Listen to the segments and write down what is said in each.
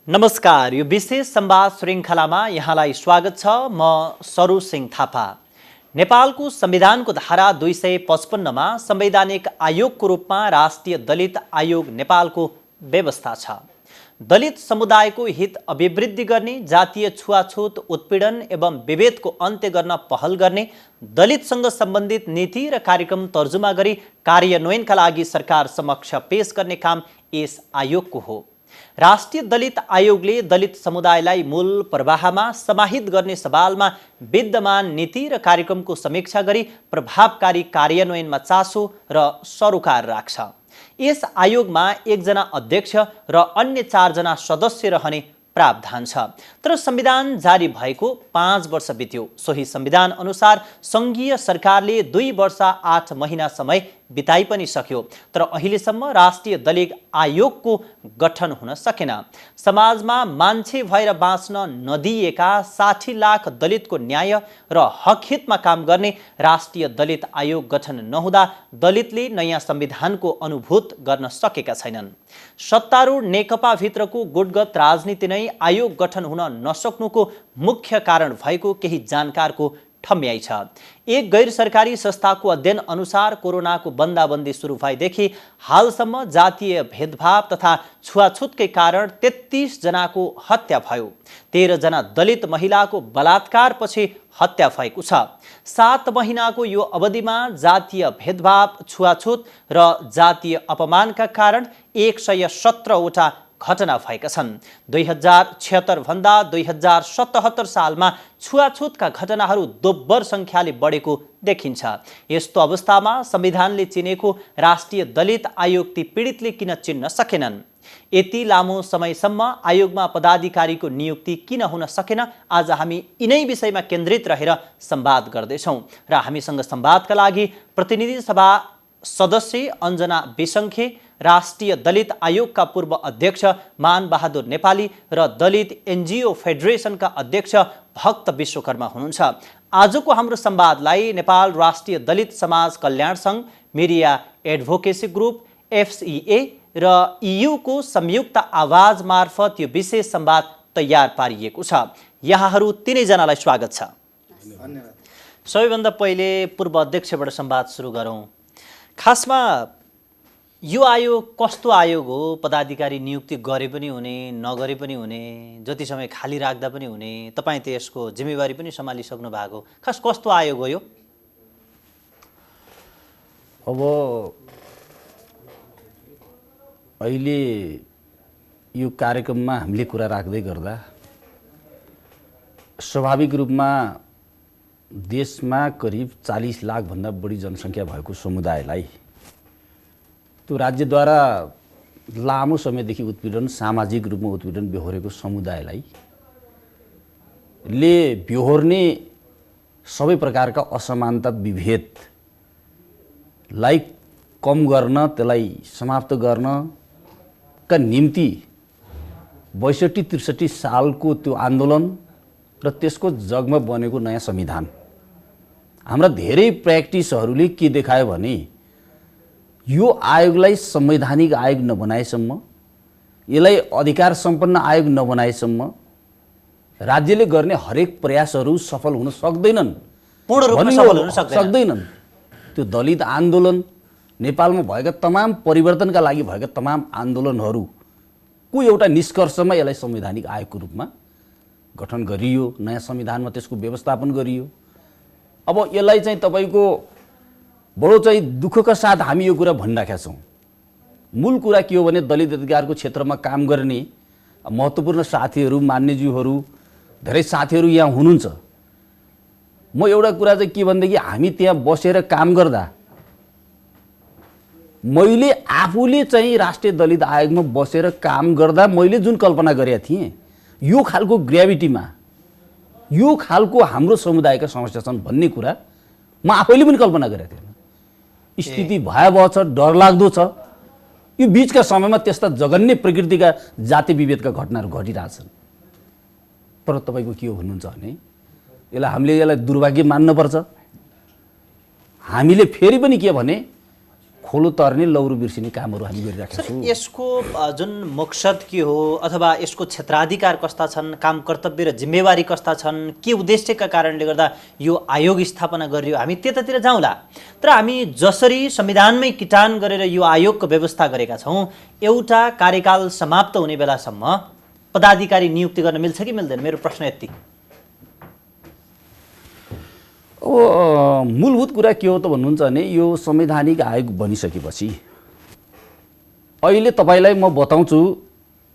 नमस्कार, यो विशेष संवाद श्रृङ्खलामा यहाँलाई स्वागत छ। म सरू सिंह थापा। नेपालको संविधानको धारा 255 मा संवैधानिक आयोगको रूपमा राष्ट्रिय दलित आयोग नेपालको व्यवस्था छ। दलित समुदायको हित अभिवृद्धि गर्ने, जातीय छुवाछुत, उत्पीडन एवं विभेदको अन्त्य गर्न पहल गर्ने, दलितसँग सम्बन्धित नीति र कार्यक्रम तर्जुमा गरी कार्यान्वयनका लागि सरकार समक्ष पेश गर्ने काम यस आयोगको हो। राष्ट्रिय दलित आयोगले दलित समुदायलाई मूल प्रवाहमा समाहित गर्ने सवालमा विद्यमान नीति र कार्यक्रमको समीक्षा गरी प्रभावकारी कार्यान्वयनमा चासो र सरोकार राख्छ। यस आयोगमा 1 जना अध्यक्ष र अन्य 4 जना सदस्य रहने प्रावधान छ। तर संविधान जारी भएको 5 वर्ष बित्यो। सोही संविधान अनुसार संघीय सरकारले 2 वर्ष 8 महिना समय बिताइ पनि सक्यो, तर अहिलेसम्म राष्ट्रिय दलित आयोगको गठन हुन सकेन। समाजमा मान्छे भएर बाँच्न नदिएका 60 लाख दलितको न्याय र हक हितमा काम गर्ने राष्ट्रिय दलित आयोग गठन नहुँदा दलितले नयाँ संविधानको अनुभूत गर्न सकेका छैनन्। सत्तारूढ नेकपा भित्रको गुटगत राजनीति नै आयोग गठन हुन नसक्नुको मुख्य कारण भएको केही जानकारको ठम्याइ छ। एक गैर सरकारी संस्थाको अध्ययन अनुसार कोरोनाको बन्दाबन्दी सुरु भएदेखि हालसम्म जातीय भेदभाव तथा छुवाछुतकै कारण 33 जनाको हत्या भयो। 13 जना दलित महिलाको बलात्कारपछि हत्या भएको छ। 7 महिनाको यो अवधिमा जातीय भेदभाव, छुवाछुत र जातीय अपमानका कारण 117 वटा घटना भएका छन्। 2076 भन्दा 2077 सालमा छुवाछुतका घटनाहरू दोब्बर संख्याले बढेको देखिन्छ। यस्तो अवस्थामा संविधानले चिनेको राष्ट्रिय दलित आयोग ती पीडितले किन चिन्न सकेनन्? यति लामो समयसम्म आयोगमा पदाधिकारीको नियुक्ति किन हुन सकेन? आज हामी यिनै विषयमा केन्द्रित रहेर संवाद गर्दैछौँ र हामीसँग संवादका लागि प्रतिनिधि सभा सदस्य अञ्जना बिसङ्खे, राष्ट्रिय दलित आयोगका पूर्व अध्यक्ष मान बहादुर नेपाली र दलित एनजिओ फेडरेसनका अध्यक्ष भक्त विश्वकर्मा हुनुहुन्छ। आजको हाम्रो संवादलाई नेपाल राष्ट्रिय दलित समाज कल्याण सङ्घ, मिडिया एडभोकेसी ग्रुप, एफसीए र ईयूको संयुक्त आवाज मार्फत यो विशेष संवाद तयार पारिएको छ। यहाँहरू तीनैजनालाई स्वागत छ। सबैभन्दा पहिले पूर्व अध्यक्षबाट संवाद सुरु गरौँ। खासमा यो आयोग कस्तो आयोग हो? पदाधिकारी नियुक्ति गरे पनि हुने, नगरे पनि हुने, जति समय खाली राख्दा पनि हुने, तपाईँ त यसको जिम्मेवारी पनि सम्हालिसक्नु भएको। खास कस्तो आयोग हो यो? अब अहिले यो कार्यक्रममा हामीले कुरा राख्दै गर्दा स्वाभाविक रूपमा देशमा करिब 40 लाख भन्दा बढी जनसङ्ख्या भएको समुदायलाई, त्यो राज्यद्वारा लामो समयदेखि उत्पीडन, सामाजिक रूपमा उत्पीडन बेहोरेको समुदायलाई बेहोर्ने सबै प्रकारका असमानता, विभेदलाई कम गर्न, त्यसलाई समाप्त गर्नका निम्ति 62-63 सालको त्यो आन्दोलन र त्यसको जगमा बनेको नयाँ संविधान, हाम्रा धेरै प्र्याक्टिसहरूले के देखायो भने यो आयोगलाई संवैधानिक आयोग नबनाएसम्म, यसलाई अधिकार सम्पन्न आयोग नबनाएसम्म राज्यले गर्ने हरेक प्रयासहरू सफल हुन सक्दैनन्, पूर्ण रूपमा सफल हुन सक्दैनन्। त्यो दलित आन्दोलन, नेपालमा भएका तमाम परिवर्तनका लागि भएका तमाम आन्दोलनहरूको एउटा निष्कर्षमा यसलाई संवैधानिक आयोगको रूपमा गठन गरियो, नयाँ संविधानमा त्यसको व्यवस्थापन गरियो। अब यसलाई चाहिँ तपाईको बडो चाहिँ दुःखका साथ हामी यो कुरा भनिराखेका छौँ। मूल कुरा के हो भने दलित अधिकारको क्षेत्रमा काम गर्ने महत्त्वपूर्ण साथीहरू, मान्यज्यूहरू, धेरै साथीहरू यहाँ हुनुहुन्छ। म एउटा कुरा चाहिँ के भनेदेखि हामी त्यहाँ बसेर काम गर्दा मैले आफूले चाहिँ राष्ट्रिय दलित आयोगमा बसेर काम गर्दा मैले जुन कल्पना गरेका थिएँ, यो खालको ग्राभिटीमा यो खालको हाम्रो समुदायका समस्या छन् भन्ने कुरा म आफैले पनि कल्पना गरेको थिएन। स्थिति भयावह छ, डरलाग्दो छ। यो बीचका समयमा त्यस्ता जघन्य प्रकृतिका जाति विभेदका घटनाहरू घटिरहेछन्। तर तपाईको के हो भन्नुहुन्छ भने हामीले यसलाई दुर्भाग्य मान्नुपर्छ। हामीले फेरि पनि के भने खोलो तर्ने लौरो बिर्सिने कामहरू हामी गरिरहेका सर, छौँ। यसको जुन मकसद के हो अथवा यसको क्षेत्राधिकार कस्ता छन्, काम कर्तव्य र जिम्मेवारी कस्ता छन्, के उद्देश्यका कारणले गर्दा यो आयोग स्थापना गरियो, हामी त्यतातिर जाउँला। तर हामी जसरी संविधानमै किटान गरेर यो आयोगको व्यवस्था गरेका छौँ, एउटा कार्यकाल समाप्त हुने बेलासम्म पदाधिकारी नियुक्ति गर्न मिल्छ कि मिल्दैन? मेरो प्रश्न यति। अब मूलभूत कुरा के हो त भन्नुहुन्छ भने यो संवैधानिक आयोग बनिसकेपछि अहिले तपाईँलाई म बताउँछु,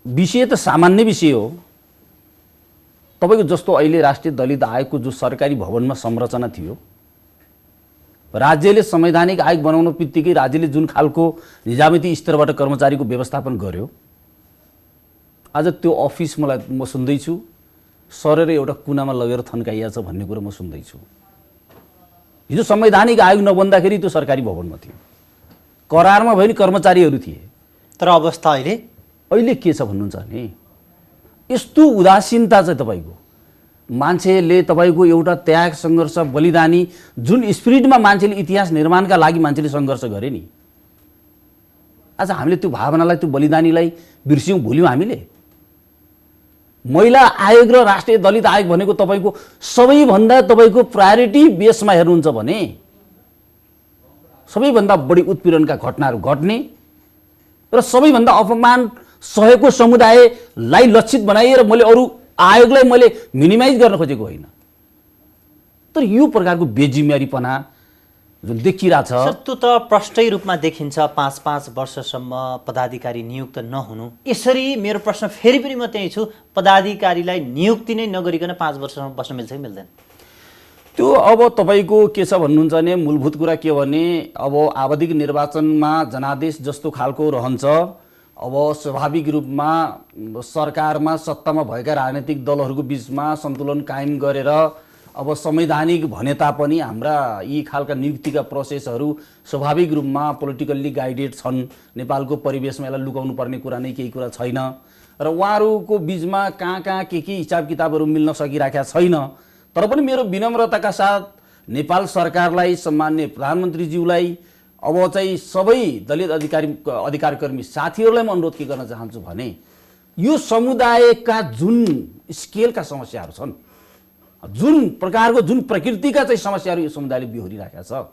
विषय त सामान्य विषय हो। तपाईँको जस्तो अहिले राष्ट्रिय दलित आयोगको जो सरकारी भवनमा संरचना थियो, राज्यले संवैधानिक आयोग बनाउनु बित्तिकै राज्यले जुन खालको निजामती स्तरबाट कर्मचारीको व्यवस्थापन गर्यो, आज त्यो अफिस म सुन्दैछु सरेर एउटा कुनामा लगेर थन्काइया छ भन्ने कुरो म सुन्दैछु। हिजो संवैधानिक आयोग नबन्दाखेरि त्यो सरकारी भवनमा थियो, करारमा भयो नि कर्मचारीहरू थिए। तर अवस्था अहिले के छ भन्नुहुन्छ भने यस्तो उदासीनता चाहिँ तपाईँको मान्छेले तपाईँको एउटा त्याग सङ्घर्ष बलिदानी जुन स्पिरिटमा मान्छेले इतिहास निर्माणका लागि मान्छेले सङ्घर्ष गरे नि, आज हामीले त्यो भावनालाई त्यो बलिदानीलाई बिर्स्यौँ, भुल्यौँ हामीले। महिला आयोग र राष्ट्रिय दलित आयोग भनेको तपाईँको सबैभन्दा तपाईँको प्रायोरिटी बेसमा हेर्नुहुन्छ भने सबैभन्दा बढी उत्पीडनका घटनाहरू घट्ने र सबैभन्दा अपमान सहेको समुदायलाई लक्षित बनाइएर मैले अरू आयोगलाई मैले मिनिमाइज गर्न खोजेको होइन। तर यो प्रकारको बेजिम्मेवारीपना जुन देखिरहेछ सर, त्यो त प्रष्टै रूपमा देखिन्छ। 5-5 वर्षसम्म पदाधिकारी नियुक्त नहुनु। यसरी मेरो प्रश्न फेरि पनि म त्यही छु, पदाधिकारीलाई नियुक्ति नै नगरिकन 5 वर्षसम्म बस्न मिल्छ कि मिल्दैन? त्यो अब तपाईँको के छ भन्नुहुन्छ भने मूलभूत कुरा के भने अब आवधिक निर्वाचनमा जनादेश जस्तो खालको रहन्छ। अब स्वाभाविक रूपमा सरकारमा सत्तामा भएका राजनीतिक दलहरूको बिचमा सन्तुलन कायम गरेर अब संवैधानिक भने तापनि हाम्रा यी खालका नियुक्तिका प्रोसेसहरू स्वाभाविक रूपमा पोलिटिकल्ली गाइडेड छन्। नेपालको परिवेशमा यसलाई लुकाउनु पर्ने कुरा नै केही कुरा छैन र उहाँहरूको बिचमा कहाँ के हिसाब किताबहरू मिल्न सकिरहेका छैन। तर पनि मेरो विनम्रताका साथ नेपाल सरकारलाई, सम्माननीय प्रधानमन्त्रीज्यूलाई, अब चाहिँ सबै दलित अधिकारकर्मी साथीहरूलाई म अनुरोध के गर्न चाहन्छु भने यो समुदायका जुन स्केलका समस्याहरू छन्, जुन प्रकारको जुन प्रकृतिका चाहिँ समस्याहरू यो समुदायले बिहोरिरहेका छ,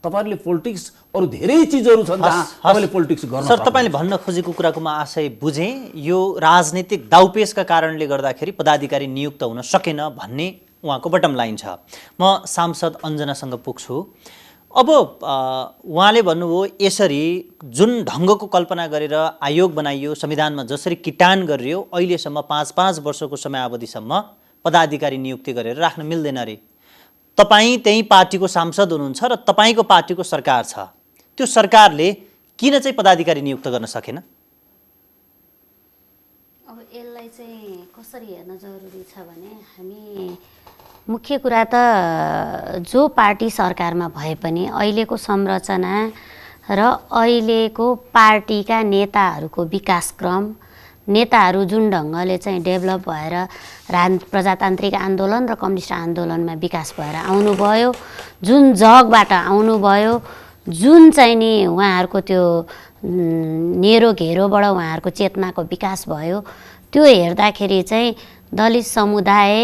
तपाईँहरूले पोलिटिक्स अरू धेरै चिजहरू छन् जहाँ तपाईँले पोलिटिक्स गर्न सर, तपाईँले भन्न खोजेको कुराको म आशय बुझेँ। यो राजनीतिक दाउपेचका कारणले गर्दाखेरि पदाधिकारी नियुक्त हुन सकेन भन्ने उहाँको बटम लाइन छ। म सांसद अञ्जनासँग पुग्छु। अब उहाँले भन्नुभयो यसरी जुन ढङ्गको कल्पना गरेर आयोग बनाइयो, संविधानमा जसरी किटान गरियो, अहिलेसम्म 5-5 वर्षको समयावधिसम्म पदाधिकारी नियुक्ति गरेर राख्न मिल्दैन अरे। तपाईँ त्यही पार्टीको सांसद हुनुहुन्छ र तपाईँको पार्टीको सरकार छ, त्यो सरकारले किन चाहिँ पदाधिकारी नियुक्त गर्न सकेन? अब यसलाई चाहिँ कसरी हेर्न जरुरी छ भने हामी मुख्य कुरा त जो पार्टी सरकारमा भए पनि अहिलेको संरचना र अहिलेको पार्टीका नेताहरूको विकासक्रम, नेताहरू जुन ढङ्गले चाहिँ डेभलप भएर प्रजातान्त्रिक आन्दोलन र कम्युनिस्ट आन्दोलनमा विकास भएर आउनुभयो, जुन जगबाट आउनुभयो, जुन चाहिँ नि उहाँहरूको त्यो नेरो घेरोबाट उहाँहरूको चेतनाको विकास भयो, त्यो हेर्दाखेरि चाहिँ दलित समुदाय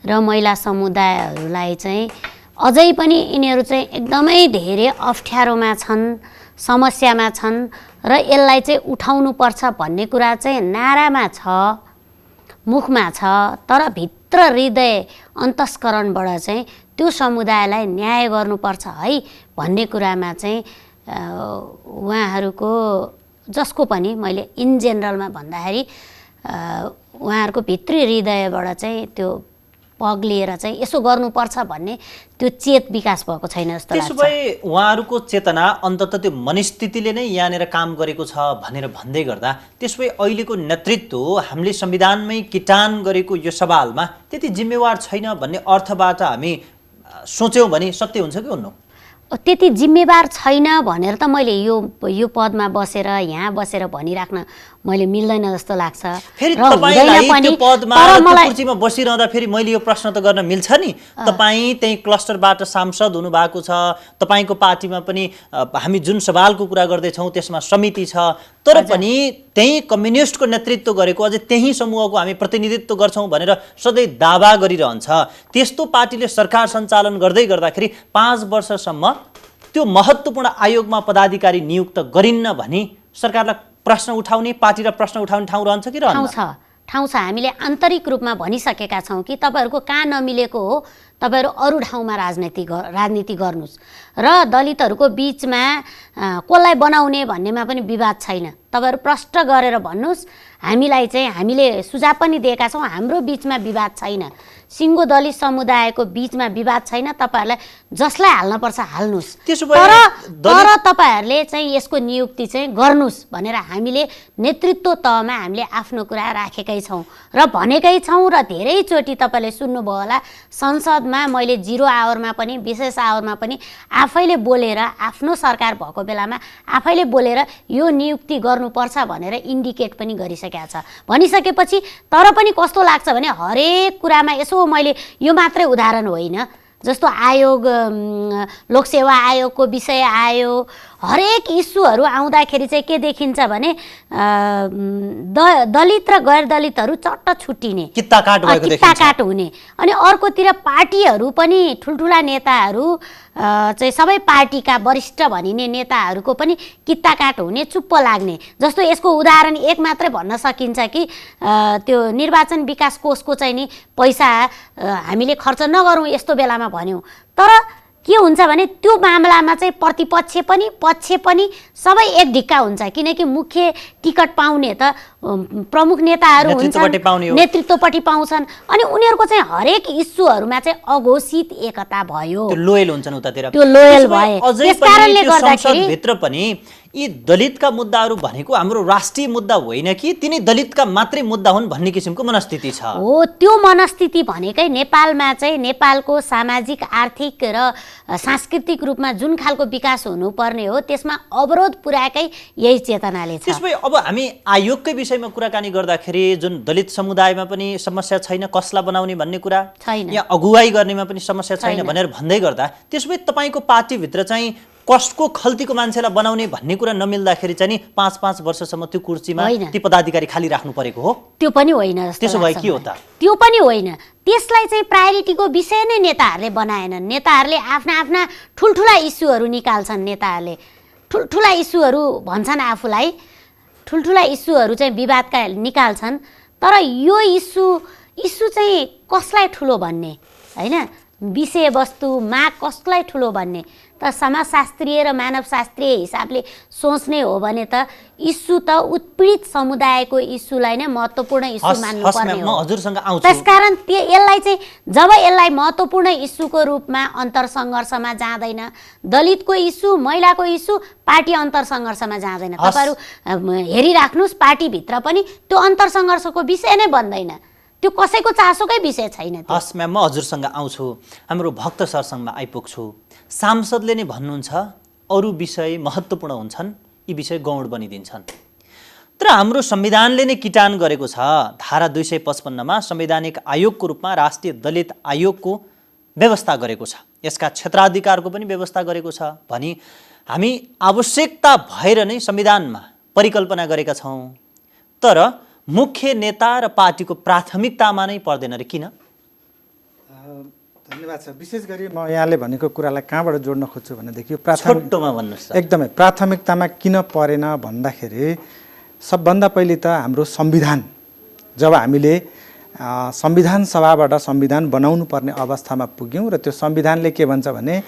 र महिला समुदायहरूलाई चाहिँ अझै पनि यिनीहरू चाहिँ एकदमै धेरै अप्ठ्यारोमा छन्, समस्यामा छन् र यसलाई चाहिँ उठाउनुपर्छ भन्ने कुरा चाहिँ नारामा छ, मुखमा छ, तर भित्र हृदय अन्तस्करणबाट चाहिँ त्यो समुदायलाई न्याय गर्नुपर्छ है भन्ने कुरामा चाहिँ उहाँहरूको जसको पनि मैले इन जेनरलमा भन्दाखेरि उहाँहरूको भित्री हृदयबाट चाहिँ त्यो पग्लिएर चाहिँ यसो गर्नुपर्छ भन्ने त्यो चेत विकास भएको छैन जस्तो लाग्छ। त्यसो भए उहाँहरूको चेतना अन्ततः त्यो मनस्थितिले नै यहाँनिर काम गरेको छ भनेर भन्दै गर्दा त्यसो भए अहिलेको नेतृत्व हामीले संविधानमै किटान गरेको यो सवालमा त्यति जिम्मेवार छैन भन्ने अर्थबाट हामी सोच्यौँ भने सत्य हुन्छ कि हुन्न? त्यति जिम्मेवार छैन भनेर त मैले यो पदमा बसेर यहाँ बसेर भनिराख्न मैले मिल्दैन जस्तो लाग्छ। फेरि र तपाईलाई हुँदैन पनि, त्यो पदमा तर र त्यो मलाई कुर्सीमा बसिरहँदा फेरि मैले यो प्रश्न त गर्न मिल्छ नि, तपाईँ त्यही क्लस्टरबाट सांसद हुनुभएको छ, तपाईँको पार्टीमा पनि हामी जुन सवालको कुरा गर्दैछौँ त्यसमा समिति छ, तर पनि त्यही कम्युनिस्टको नेतृत्व गरेको अझै त्यही समूहको हामी प्रतिनिधित्व गर्छौँ भनेर सधैँ दावा गरिरहन्छ। त्यस्तो पार्टीले सरकार सञ्चालन गर्दै गर्दाखेरि 5 वर्षसम्म त्यो महत्त्वपूर्ण आयोगमा पदाधिकारी नियुक्त गरिन्न भनी सरकारलाई प्रश्न उठाउने, पार्टीलाई प्रश्न उठाउने ठाउँ रहन्छ कि रहन्छ? ठाउँ छ। हामीले आन्तरिक रूपमा भनिसकेका छौँ कि तपाईँहरूको कहाँ नमिलेको हो, तपाईँहरू अरू ठाउँमा राजनीति गर्नुहोस् र दलितहरूको बिचमा कसलाई बनाउने भन्नेमा पनि विवाद छैन। तपाईँहरू प्रष्ट गरेर भन्नुहोस्। हामीले सुझाव पनि दिएका छौँ, हाम्रो बिचमा विवाद छैन, सिङ्गो दलित समुदायको बिचमा विवाद छैन। तपाईँहरूलाई जसलाई हाल्नुपर्छ हाल्नुहोस्, तर तपाईँहरूले चाहिँ यसको नियुक्ति चाहिँ गर्नुहोस् भनेर हामीले नेतृत्व तहमा हामीले आफ्नो कुरा राखेकै छौँ र भनेकै छौँ। र धेरैचोटि तपाईँले सुन्नुभयो होला, संसदमा मैले 0 आवरमा पनि विशेष आवरमा पनि आफैले बोलेर, आफ्नो सरकार भएको बेलामा आफैले बोलेर यो नियुक्ति गर्नुपर्छ भनेर इन्डिकेट पनि गरिसकेका छ। भनिसकेपछि तर पनि कस्तो लाग्छ भने हरेक कुरामा यसो मैले यो मात्रै उदाहरण होइन, जस्तो आयोग, लोकसेवा आयोगको विषय आयो, हरेक इस्युहरू आउँदाखेरि चाहिँ के देखिन्छ भने दलित र गैर दलितहरू चट्ट छुट्टिने, कित्ताकाट हुने। अनि अर्कोतिर पार्टीहरू पनि ठुल्ठुला नेताहरू चाहिँ सबै पार्टीका वरिष्ठ भनिने नेताहरूको पनि कित्ताकाट हुने, चुप्प लाग्ने। जस्तो यसको उदाहरण एक मात्रै भन्न सकिन्छ कि त्यो निर्वाचन विकास कोषको चाहिँ नि पैसा हामीले खर्च नगरौँ यस्तो बेलामा भन्यौँ, तर के हुन्छ भने त्यो मामलामा चाहिँ प्रतिपक्ष पनि पक्ष पनि सबै एक ढिक्का हुन्छ, किनकि मुख्य टिकट पाउने त प्रमुख नेताहरू हुन्छन्, नेतृत्वपट्टि पाउँछन्, अनि उनीहरूको चाहिँ हरेक इस्युहरूमा चाहिँ अघोषित एकता भयो, त्यो लोयल हुन्छन् उतातिर, त्यो लोयल भए। त्यसकारणले गर्दाखेरि भित्र पनि यी दलितका मुद्दाहरू भनेको हाम्रो राष्ट्रिय मुद्दा होइन कि तिनी दलितका मात्रै मुद्दा हुन् भन्ने किसिमको मनस्थिति छ। हो, त्यो मनस्थिति भनेकै नेपालमा चाहिँ नेपालको सामाजिक, आर्थिक र सांस्कृतिक रूपमा जुन खालको विकास हुनुपर्ने हो त्यसमा अवरोध पुर्याएकै यही चेतनाले छ। त्यसमै अब हामी आयोगकै विषयमा कुराकानी गर्दाखेरि जुन दलित समुदायमा पनि समस्या छैन कसलाई बनाउने भन्ने कुरा छैन, या अगुवाई गर्नेमा पनि समस्या छैन भनेर भन्दै गर्दा त्यसमै तपाईँको पार्टीभित्र चाहिँ कसको खल्तीको मान्छेलाई बनाउने भन्ने कुरा नमिल्दाखेरि चाहिँ नि 5-5 वर्षसम्म त्यो कुर्सीमा ती पदाधिकारी खाली राख्नु परेको हो? त्यो पनि होइन। त्यसो भए के हो त? त्यो पनि होइन। त्यसलाई चाहिँ प्रायोरिटीको विषय नै नेताहरूले बनाएनन्। नेताहरूले आफ्ना ठुल्ठुला इस्युहरू निकाल्छन्, नेताहरूले ठुल्ठुला इस्युहरू भन्छन् आफूलाई, ठुल्ठुला इस्युहरू चाहिँ विवादका निकाल्छन्, तर यो इस्यु चाहिँ कसलाई ठुलो भन्ने होइन, विषयवस्तु माग कसलाई ठुलो भन्ने त समाजशास्त्रीय र मानवशास्त्रीय हिसाबले सोच्ने हो भने त इस्यु त उत्पीडित समुदायको इस्युलाई नै महत्त्वपूर्ण इस्यु मान्नुपर्ने हो। त्यसकारण यसलाई चाहिँ जब यसलाई महत्त्वपूर्ण इस्युको रूपमा अन्तरसङ्घर्षमा जाँदैन, दलितको इस्यु, महिलाको इस्यु पार्टी अन्तरसङ्घर्षमा जाँदैन। तपाईँहरू हेरिराख्नुहोस्, पार्टीभित्र पनि त्यो अन्तरसङ्घर्षको विषय नै बन्दैन, त्यो कसैको चासोकै विषय छैन। हस् म्याम, म हजुरसँग आउँछु, हाम्रो भक्त सरसँगमा आइपुग्छु। सांसदले नै भन्नुहुन्छ अरू विषय महत्त्वपूर्ण हुन्छन्, यी विषय गौण बनिदिन्छन्, तर हाम्रो संविधानले नै किटान गरेको छ। धारा 255मा संवैधानिक आयोगको रूपमा राष्ट्रिय दलित आयोगको व्यवस्था गरेको छ, यसका क्षेत्राधिकारको पनि व्यवस्था गरेको छ भनी हामी आवश्यकता भएर नै संविधानमा परिकल्पना गरेका छौँ, तर मुख्य नेता र पार्टीको प्राथमिकतामा नै पर्दैन र किन? धन्यवाद सर। विशेष गरी म यहाँले भनेको कुरालाई कहाँबाट जोड्न खोज्छु भनेदेखि छोटोमा भन्नुहोस्। एकदमै प्राथमिकतामा किन परेन भन्दाखेरि सबभन्दा पहिले त हाम्रो संविधान, जब हामीले संविधान सभाबाट संविधान बनाउनु पर्ने अवस्थामा पुग्यौँ र त्यो संविधानले के भन्छ भने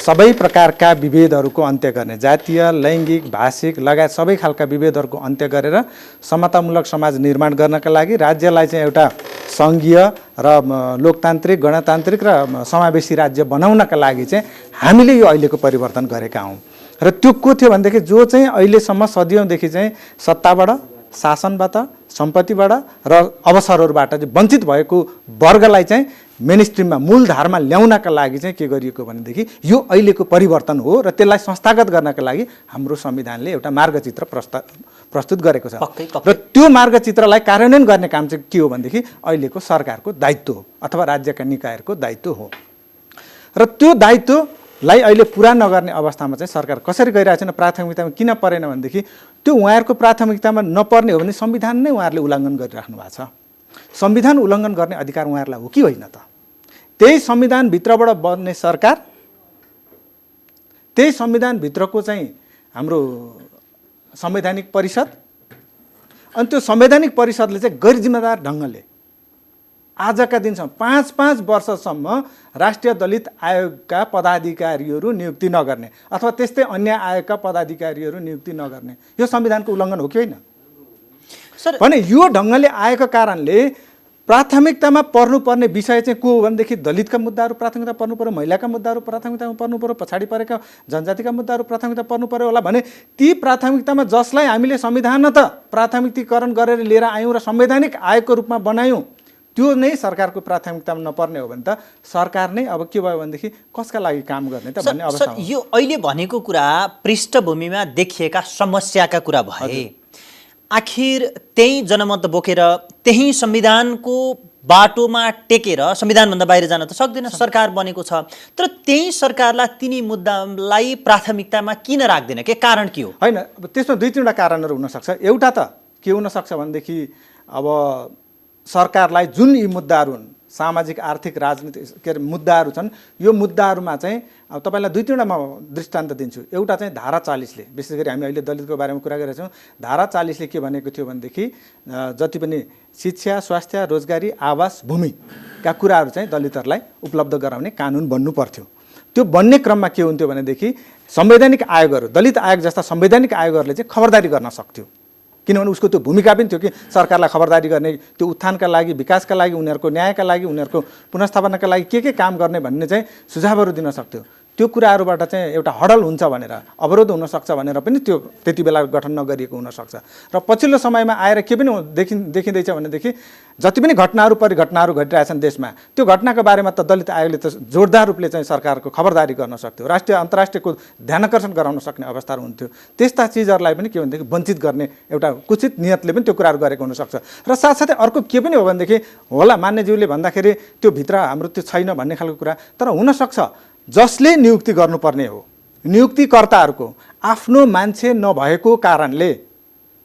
सबै प्रकारका विभेदहरूको अन्त्य गर्ने, जातीय, लैङ्गिक, भाषिक लगायत सबै खालका विभेदहरूको अन्त्य गरेर समतामूलक समाज निर्माण गर्नका लागि राज्यलाई चाहिँ एउटा सङ्घीय र लोकतान्त्रिक, गणतान्त्रिक र समावेशी राज्य बनाउनका लागि चाहिँ हामीले यो अहिलेको परिवर्तन गरेका हौँ। र त्यो को थियो भनेदेखि जो चाहिँ अहिलेसम्म सदियौँदेखि चाहिँ सत्ताबाट, शासनबाट, सम्पत्तिबाट र अवसरहरूबाट चाहिँ वञ्चित भएको वर्गलाई चाहिँ मेन स्ट्रिममा मूलधारमा ल्याउनका लागि चाहिँ के गरिएको भनेदेखि यो अहिलेको परिवर्तन हो र त्यसलाई संस्थागत गर्नका लागि हाम्रो संविधानले एउटा मार्गचित्र प्रस्तुत गरेको छ र त्यो मार्गचित्रलाई कार्यान्वयन गर्ने काम चाहिँ के हो भनेदेखि अहिलेको सरकारको दायित्व हो अथवा राज्यका निकायहरूको दायित्व हो र त्यो दायित्वलाई अहिले पुरा नगर्ने अवस्थामा चाहिँ सरकार कसरी गइरहेको छैन प्राथमिकतामा किन परेन भनेदेखि त्यो उहाँहरूको प्राथमिकतामा नपर्ने हो भने संविधान नै उहाँहरूले उल्लङ्घन गरिराख्नु भएको छ संविधान उल्लङ्घन गर्ने अधिकार उहाँहरूलाई हो कि होइन त त्यही संविधानभित्रबाट बन्ने सरकार त्यही संविधानभित्रको चाहिँ हाम्रो संवैधानिक परिषद अनि त्यो संवैधानिक परिषदले चाहिँ गैर जिम्मेदार ढङ्गले आजका दिनसम्म 5 वर्षसम्म राष्ट्रिय दलित आयोगका पदाधिकारीहरू नियुक्ति नगर्ने अथवा त्यस्तै अन्य आयोगका पदाधिकारीहरू नियुक्ति नगर्ने यो संविधानको उल्लङ्घन हो कि होइन भने यो ढङ्गले आएको कारणले प्राथमिकतामा पर्नुपर्ने विषय चाहिँ को हो भनेदेखि दलितका मुद्दाहरू प्राथमिकता पर्नु पर्यो महिलाका मुद्दाहरू प्राथमिकतामा पर्नु पर्यो पछाडि परेका जनजातिका मुद्दाहरू प्राथमिकता पर्नु पर्यो होला भने ती प्राथमिकतामा जसलाई हामीले संविधान त प्राथमिकीकरण गरेर लिएर आयौँ र संवैधानिक आयोगको रूपमा बनायौँ त्यो नै सरकारको प्राथमिकतामा नपर्ने हो भने त सरकार नै अब के भयो भनेदेखि कसका लागि काम गर्ने त भन्ने अवस्था यो अहिले भनेको कुरा पृष्ठभूमिमा देखिएका समस्याका कुरा भए आखिर त्यही जनमत बोकेर त्यही संविधानको बाटोमा टेकेर संविधानभन्दा बाहिर जान त सक्दैन सरकार बनेको छ तर त्यही सरकारलाई तिनी मुद्दालाई प्राथमिकतामा किन राख्दैन के कारण के हो होइन त्यसमा दुई तीनवटा कारणहरू हुनसक्छ एउटा त के हुनसक्छ भनेदेखि अब सरकारलाई जुन यी मुद्दाहरू हुन् सामाजिक आर्थिक राजनीतिक के अरे मुद्दाहरू छन् यो मुद्दाहरूमा चाहिँ अब तपाईँलाई दुई तीनवटा म दृष्टान्त दिन्छु एउटा चाहिँ धारा 40ले विशेष गरी हामी अहिले दलितको बारेमा कुरा गरिरहेछौँ धारा 40ले के भनेको थियो भनेदेखि जति पनि शिक्षा स्वास्थ्य रोजगारी आवास भूमिका कुराहरू चाहिँ दलितहरूलाई उपलब्ध गराउने कानुन बन्नु पर्थ्यो त्यो बन्ने क्रममा के हुन्थ्यो भनेदेखि संवैधानिक आयोगहरू दलित आयोग जस्ता संवैधानिक आयोगहरूले चाहिँ खबरदारी गर्न सक्थ्यो किनभने उसको त्यो भूमिका पनि थियो कि सरकारलाई खबरदारी गर्ने त्यो उत्थानका लागि विकासका लागि उनीहरूको न्यायका लागि उनीहरूको पुनर्स्थापनाका लागि के काम गर्ने भन्ने चाहिँ सुझावहरू दिन सक्थ्यो त्यो कुराहरूबाट चाहिँ एउटा हडल हुन्छ भनेर अवरोध हुनसक्छ भनेर पनि त्यो त्यति बेला गठन नगरिएको हुनसक्छ र पछिल्लो समयमा आएर के पनि देखिँदैछ भनेदेखि जति पनि घटनाहरू परिघटनाहरू घटिरहेछन् देशमा त्यो घटनाको बारेमा त दलित आयोगले त जोरदार रूपले चाहिँ सरकारको खबरदारी गर्न सक्थ्यो राष्ट्रिय अन्तर्राष्ट्रियको ध्यानाकर्षण गराउन सक्ने अवस्थाहरू हुन्थ्यो त्यस्ता चिजहरूलाई पनि के भनेदेखि वञ्चित गर्ने एउटा कुचित नियतले पनि त्यो कुराहरू गरेको हुनसक्छ र साथसाथै अर्को के पनि हो भनेदेखि होला मान्यज्यूले भन्दाखेरि त्यो भित्र हाम्रो त्यो छैन भन्ने खालको कुरा तर हुनसक्छ जसले नियुक्ति गर्नुपर्ने हो नियुक्तिकर्ताहरूको आफ्नो मान्छे नभएको कारणले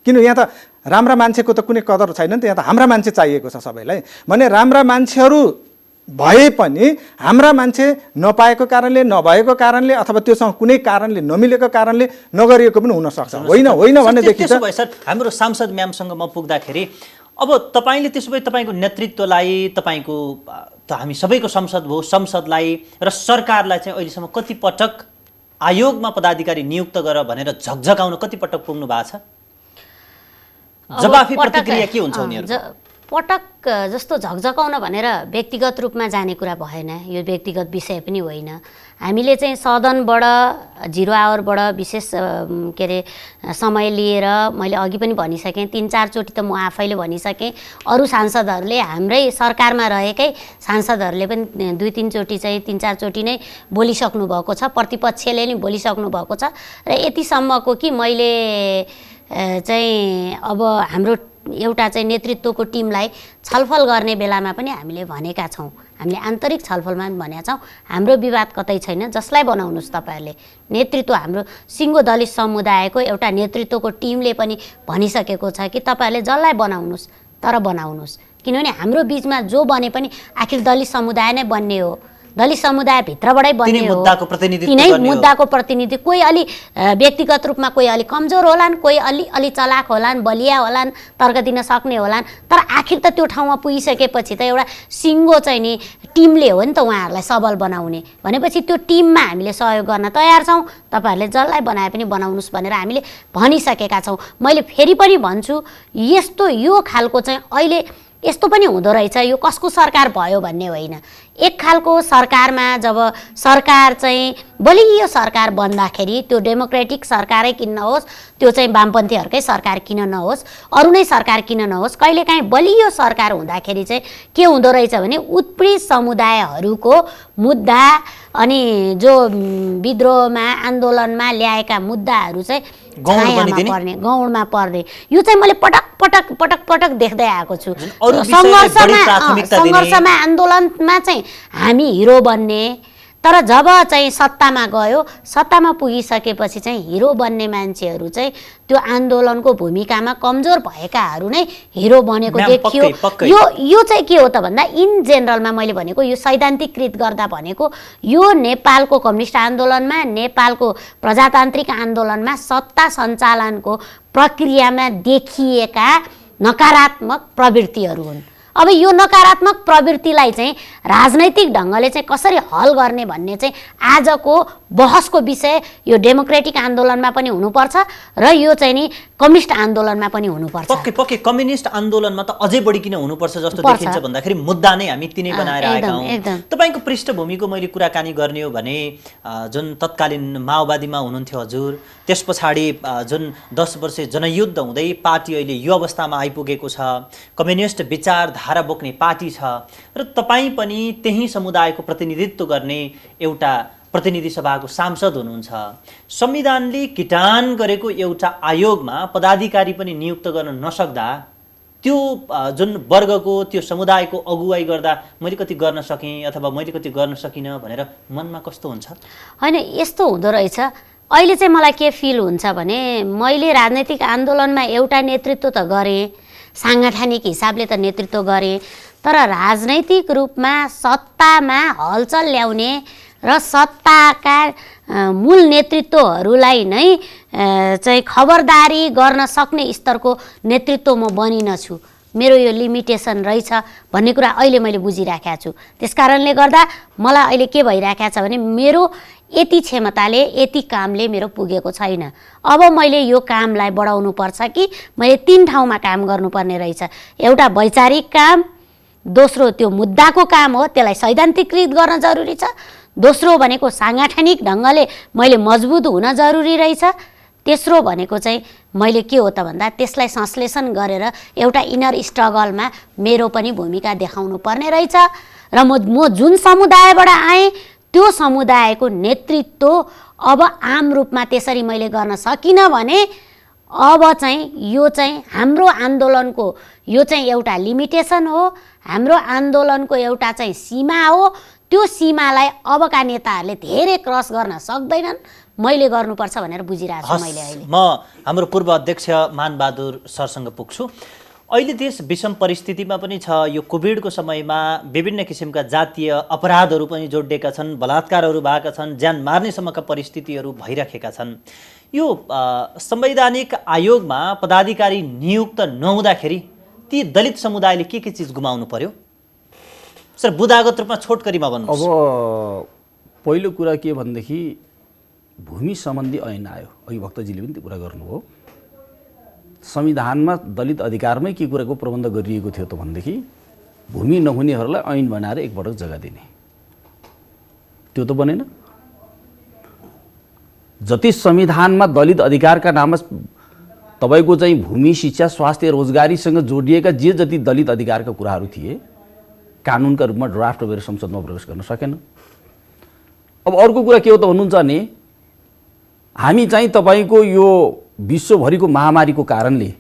किन यहाँ त राम्रा मान्छेको त कुनै कदर छैन नि त यहाँ त हाम्रा मान्छे चाहिएको छ सबैलाई भने राम्रा मान्छेहरू भए पनि हाम्रा मान्छे नपाएको कारणले नभएको कारणले अथवा त्योसँग कुनै कारणले नमिलेको कारणले नगरिएको पनि हुनसक्छ होइन होइन भनेदेखि त्यसो भए सर हाम्रो सांसद म्यामसँग म पुग्दाखेरि अब तपाईँले त्यसो भए तपाईँको नेतृत्वलाई तपाईँको त हामी सबैको संसद हो संसदलाई र सरकारलाई चाहिँ अहिलेसम्म कति पटक आयोगमा पदाधिकारी नियुक्त गर भनेर झकझकाउन कति पटक पुग्नु भएको छ जवाफी प्रतिक्रिया के हुन्छ उनीहरुको पटक जस्तो झकझकाउन भनेर व्यक्तिगत रूपमा जाने कुरा भएन यो व्यक्तिगत विषय पनि होइन हामीले चाहिँ सदनबाट 0 आवरबाट विशेष के अरे समय लिएर मैले अघि पनि भनिसकेँ 3-4 चोटि त म आफैले भनिसकेँ अरू सांसदहरूले हाम्रै सरकारमा रहेकै सांसदहरूले पनि 2-3 चोटि चाहिँ 3-4 चोटि नै बोलिसक्नु भएको छ प्रतिपक्षले नि बोलिसक्नु भएको छ र यतिसम्मको कि मैले चाहिँ अब हाम्रो एउटा चाहिँ नेतृत्वको टिमलाई छलफल गर्ने बेलामा पनि हामीले भनेका छौँ हामीले आन्तरिक छलफलमा पनि भनेका छौँ हाम्रो विवाद कतै छैन जसलाई बनाउनुस् तपाईहरुले नेतृत्व हाम्रो सिङ्गो दलित समुदायको एउटा नेतृत्वको टिमले पनि भनिसकेको छ कि तपाईहरुले जसलाई बनाउनुस् तर बनाउनुस् किनभने हाम्रो बीचमा जो बने पनि आखिर दलित समुदाय नै बन्ने हो दलित समुदाय भित्रबाटै बन्ने हो तिनै मुद्दाको प्रतिनिधि कोही अलि व्यक्तिगत रूपमा कोही अलि कमजोर होलान् कोही अलि चलाक होलान् बलिया होलान् तर्क दिन सक्ने होलान् तर आखिर त त्यो ठाउँमा पुगिसकेपछि त एउटा सिङ्गो चाहिँ नि टिमले हो नि त उहाँहरूलाई सबल बनाउने भनेपछि त्यो टिममा हामीले सहयोग गर्न तयार छौँ तपाईहरुले जसलाई बनाए पनि बनाउनुस् भनेर हामीले भनिसकेका छौँ मैले फेरि पनि भन्छु यस्तो यो खालको चाहिँ अहिले यस्तो पनि हुँदो रहेछ, यो कसको सरकार भयो भन्ने होइन। एक खालको सरकारमा जब सरकार चाहिँ बलियो सरकार बन्दाखेरि त्यो डेमोक्रेटिक सरकारै किन नहोस्, त्यो चाहिँ वामपन्थीहरूकै सरकार किन नहोस्, अरू नै सरकार किन नहोस्, कहिलेकाहीँ बलियो सरकार हुँदाखेरि चाहिँ के हुँदो रहेछ भने उत्पीडित समुदायहरूको मुद्दा अनि जो विद्रोहमा आन्दोलनमा ल्याएका मुद्दाहरू चाहिँ छायामा पर्ने, गौडमा पर्ने, यो चाहिँ मैले पटक देख्दै आएको छु। सङ्घर्षमा आन्दोलनमा चाहिँ हामी हिरो बन्ने, तर जब चाहिँ सत्तामा गयो, सत्तामा पुगिसकेपछि चाहिँ हिरो बन्ने मान्छेहरू चाहिँ त्यो आन्दोलनको भूमिकामा कमजोर भएकाहरू नै हिरो बनेको देखियो। यो चाहिँ के हो त भन्दा इन जेनरलमा मैले भनेको यो सैद्धान्तिकृत गर्दा भनेको यो नेपालको कम्युनिस्ट आन्दोलनमा, नेपालको प्रजातान्त्रिक आन्दोलनमा सत्ता सञ्चालनको प्रक्रियामा देखिएका नकारात्मक प्रवृत्तिहरू हुन्। अब यो नकारात्मक प्रवृत्तिलाई चाहिँ राजनैतिक ढङ्गले चाहिँ कसरी हल गर्ने भन्ने चाहिँ आजको बहसको विषय यो डेमोक्रेटिक आन्दोलनमा पनि हुनुपर्छ र यो चाहिँ नि कम्युनिस्ट आन्दोलनमा पनि हुनुपर्छ। पक्कै कम्युनिस्ट आन्दोलनमा त अझै बढी किन हुनुपर्छ जस्तो देखिन्छ भन्दाखेरि मुद्दा नै हामी तिनै बनाएर आएका हौँ। तपाईँको पृष्ठभूमिको मैले कुराकानी गर्ने हो भने जुन तत्कालीन माओवादीमा हुनुहुन्थ्यो हजुर, त्यस पछाडि जुन 10 वर्ष जनयुद्ध हुँदै पार्टी अहिले यो अवस्थामा आइपुगेको छ, कम्युनिस्ट विचारधारा बोक्ने पार्टी छ र तपाईँ पनि त्यही समुदायको प्रतिनिधित्व गर्ने एउटा प्रतिनिधि सभाको सांसद हुनुहुन्छ। संविधानले किटान गरेको एउटा आयोगमा पदाधिकारी पनि नियुक्त गर्न नसक्दा त्यो जुन वर्गको त्यो समुदायको अगुवाई गर्दा मैले कति गर्न सकेँ अथवा मैले कति गर्न सकिनँ भनेर मनमा कस्तो हुन्छ? होइन, यस्तो हुँदो रहेछ। अहिले चाहिँ मलाई के फिल हुन्छ भने मैले राजनैतिक आन्दोलनमा एउटा नेतृत्व त गरेँ, साङ्गठनिक हिसाबले त नेतृत्व गरेँ, तर राजनैतिक रूपमा सत्तामा हलचल ल्याउने र सत्ताका मूल नेतृत्वहरूलाई नै चाहिँ खबरदारी गर्न सक्ने स्तरको नेतृत्व म बनिनछु। मेरो यो लिमिटेसन रहेछ भन्ने कुरा अहिले मैले बुझिराखेको छु। त्यसकारणले गर्दा मलाई अहिले के भइराखेको छ भने मेरो यति क्षमताले, यति कामले मेरो पुगेको छैन। अब मैले यो कामलाई बढाउनु पर्छ कि मैले 3 ठाउँमा काम गर्नुपर्ने रहेछ। एउटा वैचारिक काम, दोस्रो त्यो मुद्दाको काम हो, त्यसलाई सैद्धान्तिकृत गर्न जरुरी छ। दोस्रो भनेको साङ्गठनिक ढङ्गले मैले मजबुत हुन जरुरी रहेछ। तेस्रो भनेको चाहिँ मैले के हो त भन्दा त्यसलाई संश्लेषण गरेर एउटा इनर स्ट्रगलमा मेरो पनि भूमिका देखाउनु पर्ने रहेछ र म जुन समुदायबाट आएँ त्यो समुदायको नेतृत्व अब आम रूपमा त्यसरी मैले गर्न सकिनँ भने अब चाहिँ यो चाहिँ हाम्रो आन्दोलनको यो चाहिँ एउटा लिमिटेसन हो, हाम्रो आन्दोलनको एउटा चाहिँ सीमा हो। त्यो सीमालाई अबका नेताहरूले धेरै क्रस गर्न सक्दैनन्, मैले गर्नुपर्छ भनेर बुझिरहेको छु मैले अहिले। म हाम्रो पूर्व अध्यक्ष मानबहादुर सरसँग पुग्छु। अहिले देश विषम परिस्थितिमा पनि छ। यो कोभिडको समयमा विभिन्न किसिमका जातीय अपराधहरू पनि जोडिएका छन्, बलात्कारहरू भएका छन्, ज्यान मार्नेसम्मका परिस्थितिहरू भइरहेका छन्। यो संवैधानिक आयोगमा पदाधिकारी नियुक्त नहुँदाखेरि ती दलित समुदायले के चिज गुमाउनु पर्यो? सर, बुदागत रूपमा छोटकरीमा भन्नुहोस्। अब पहिलो कुरा के भनेदेखि भूमि सम्बन्धी ऐन आयो, अघि भक्तजीले पनि त्यो कुरा गर्नुभयो। संविधानमा दलित अधिकारमै के कुराको प्रबन्ध गरिएको थियो त भनेदेखि भूमि नहुनेहरूलाई ऐन बनाएर एकपटक जग्गा दिने, त्यो त बनेन। जति संविधानमा दलित अधिकारका नाममा तपाईँको चाहिँ भूमि, शिक्षा, स्वास्थ्य, रोजगारीसँग जोडिएका जे जति दलित अधिकारका कुराहरू थिए कानुनका रूपमा ड्राफ्ट गरेर संसदमा प्रवेश गर्न सकेन। अब अर्को कुरा के हो त भन्नुहुन्छ भने हामी चाहिँ तपाईँको यो विश्वभरिको महामारीको कारणले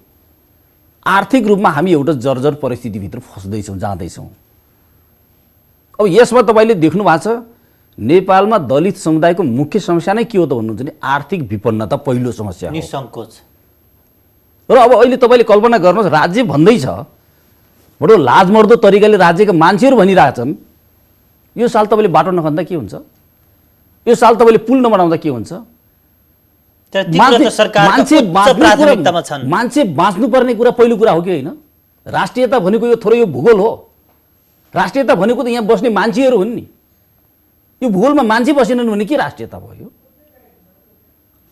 आर्थिक रूपमा हामी एउटा जर्जर परिस्थितिभित्र फस्दैछौँ, जाँदैछौँ। अब यसमा तपाईँले देख्नु भएको छ नेपालमा दलित समुदायको मुख्य समस्या नै के हो त भन्नुहुन्छ भने आर्थिक विपन्नता पहिलो समस्या हो, निसङ्कोच। र अब अहिले तपाईँले कल्पना गर्नुहोस्, राज्य भन्दैछ बडो लाजमर्दो तरिकाले राज्यका मान्छेहरू भनिरहेछन् यो साल तपाईँले बाटो नखन्दा के हुन्छ, यो साल तपाईँले पुल नबनाउँदा के हुन्छ। मान्छे बाँच्नुपर्ने कुरा पहिलो कुरा हो कि होइन? राष्ट्रियता भनेको यो थोरै यो भूगोल हो। राष्ट्रियता भनेको त यहाँ बस्ने मान्छेहरू हुन् नि। यो भूगोलमा मान्छे बसेनन् भने के राष्ट्रियता भयो?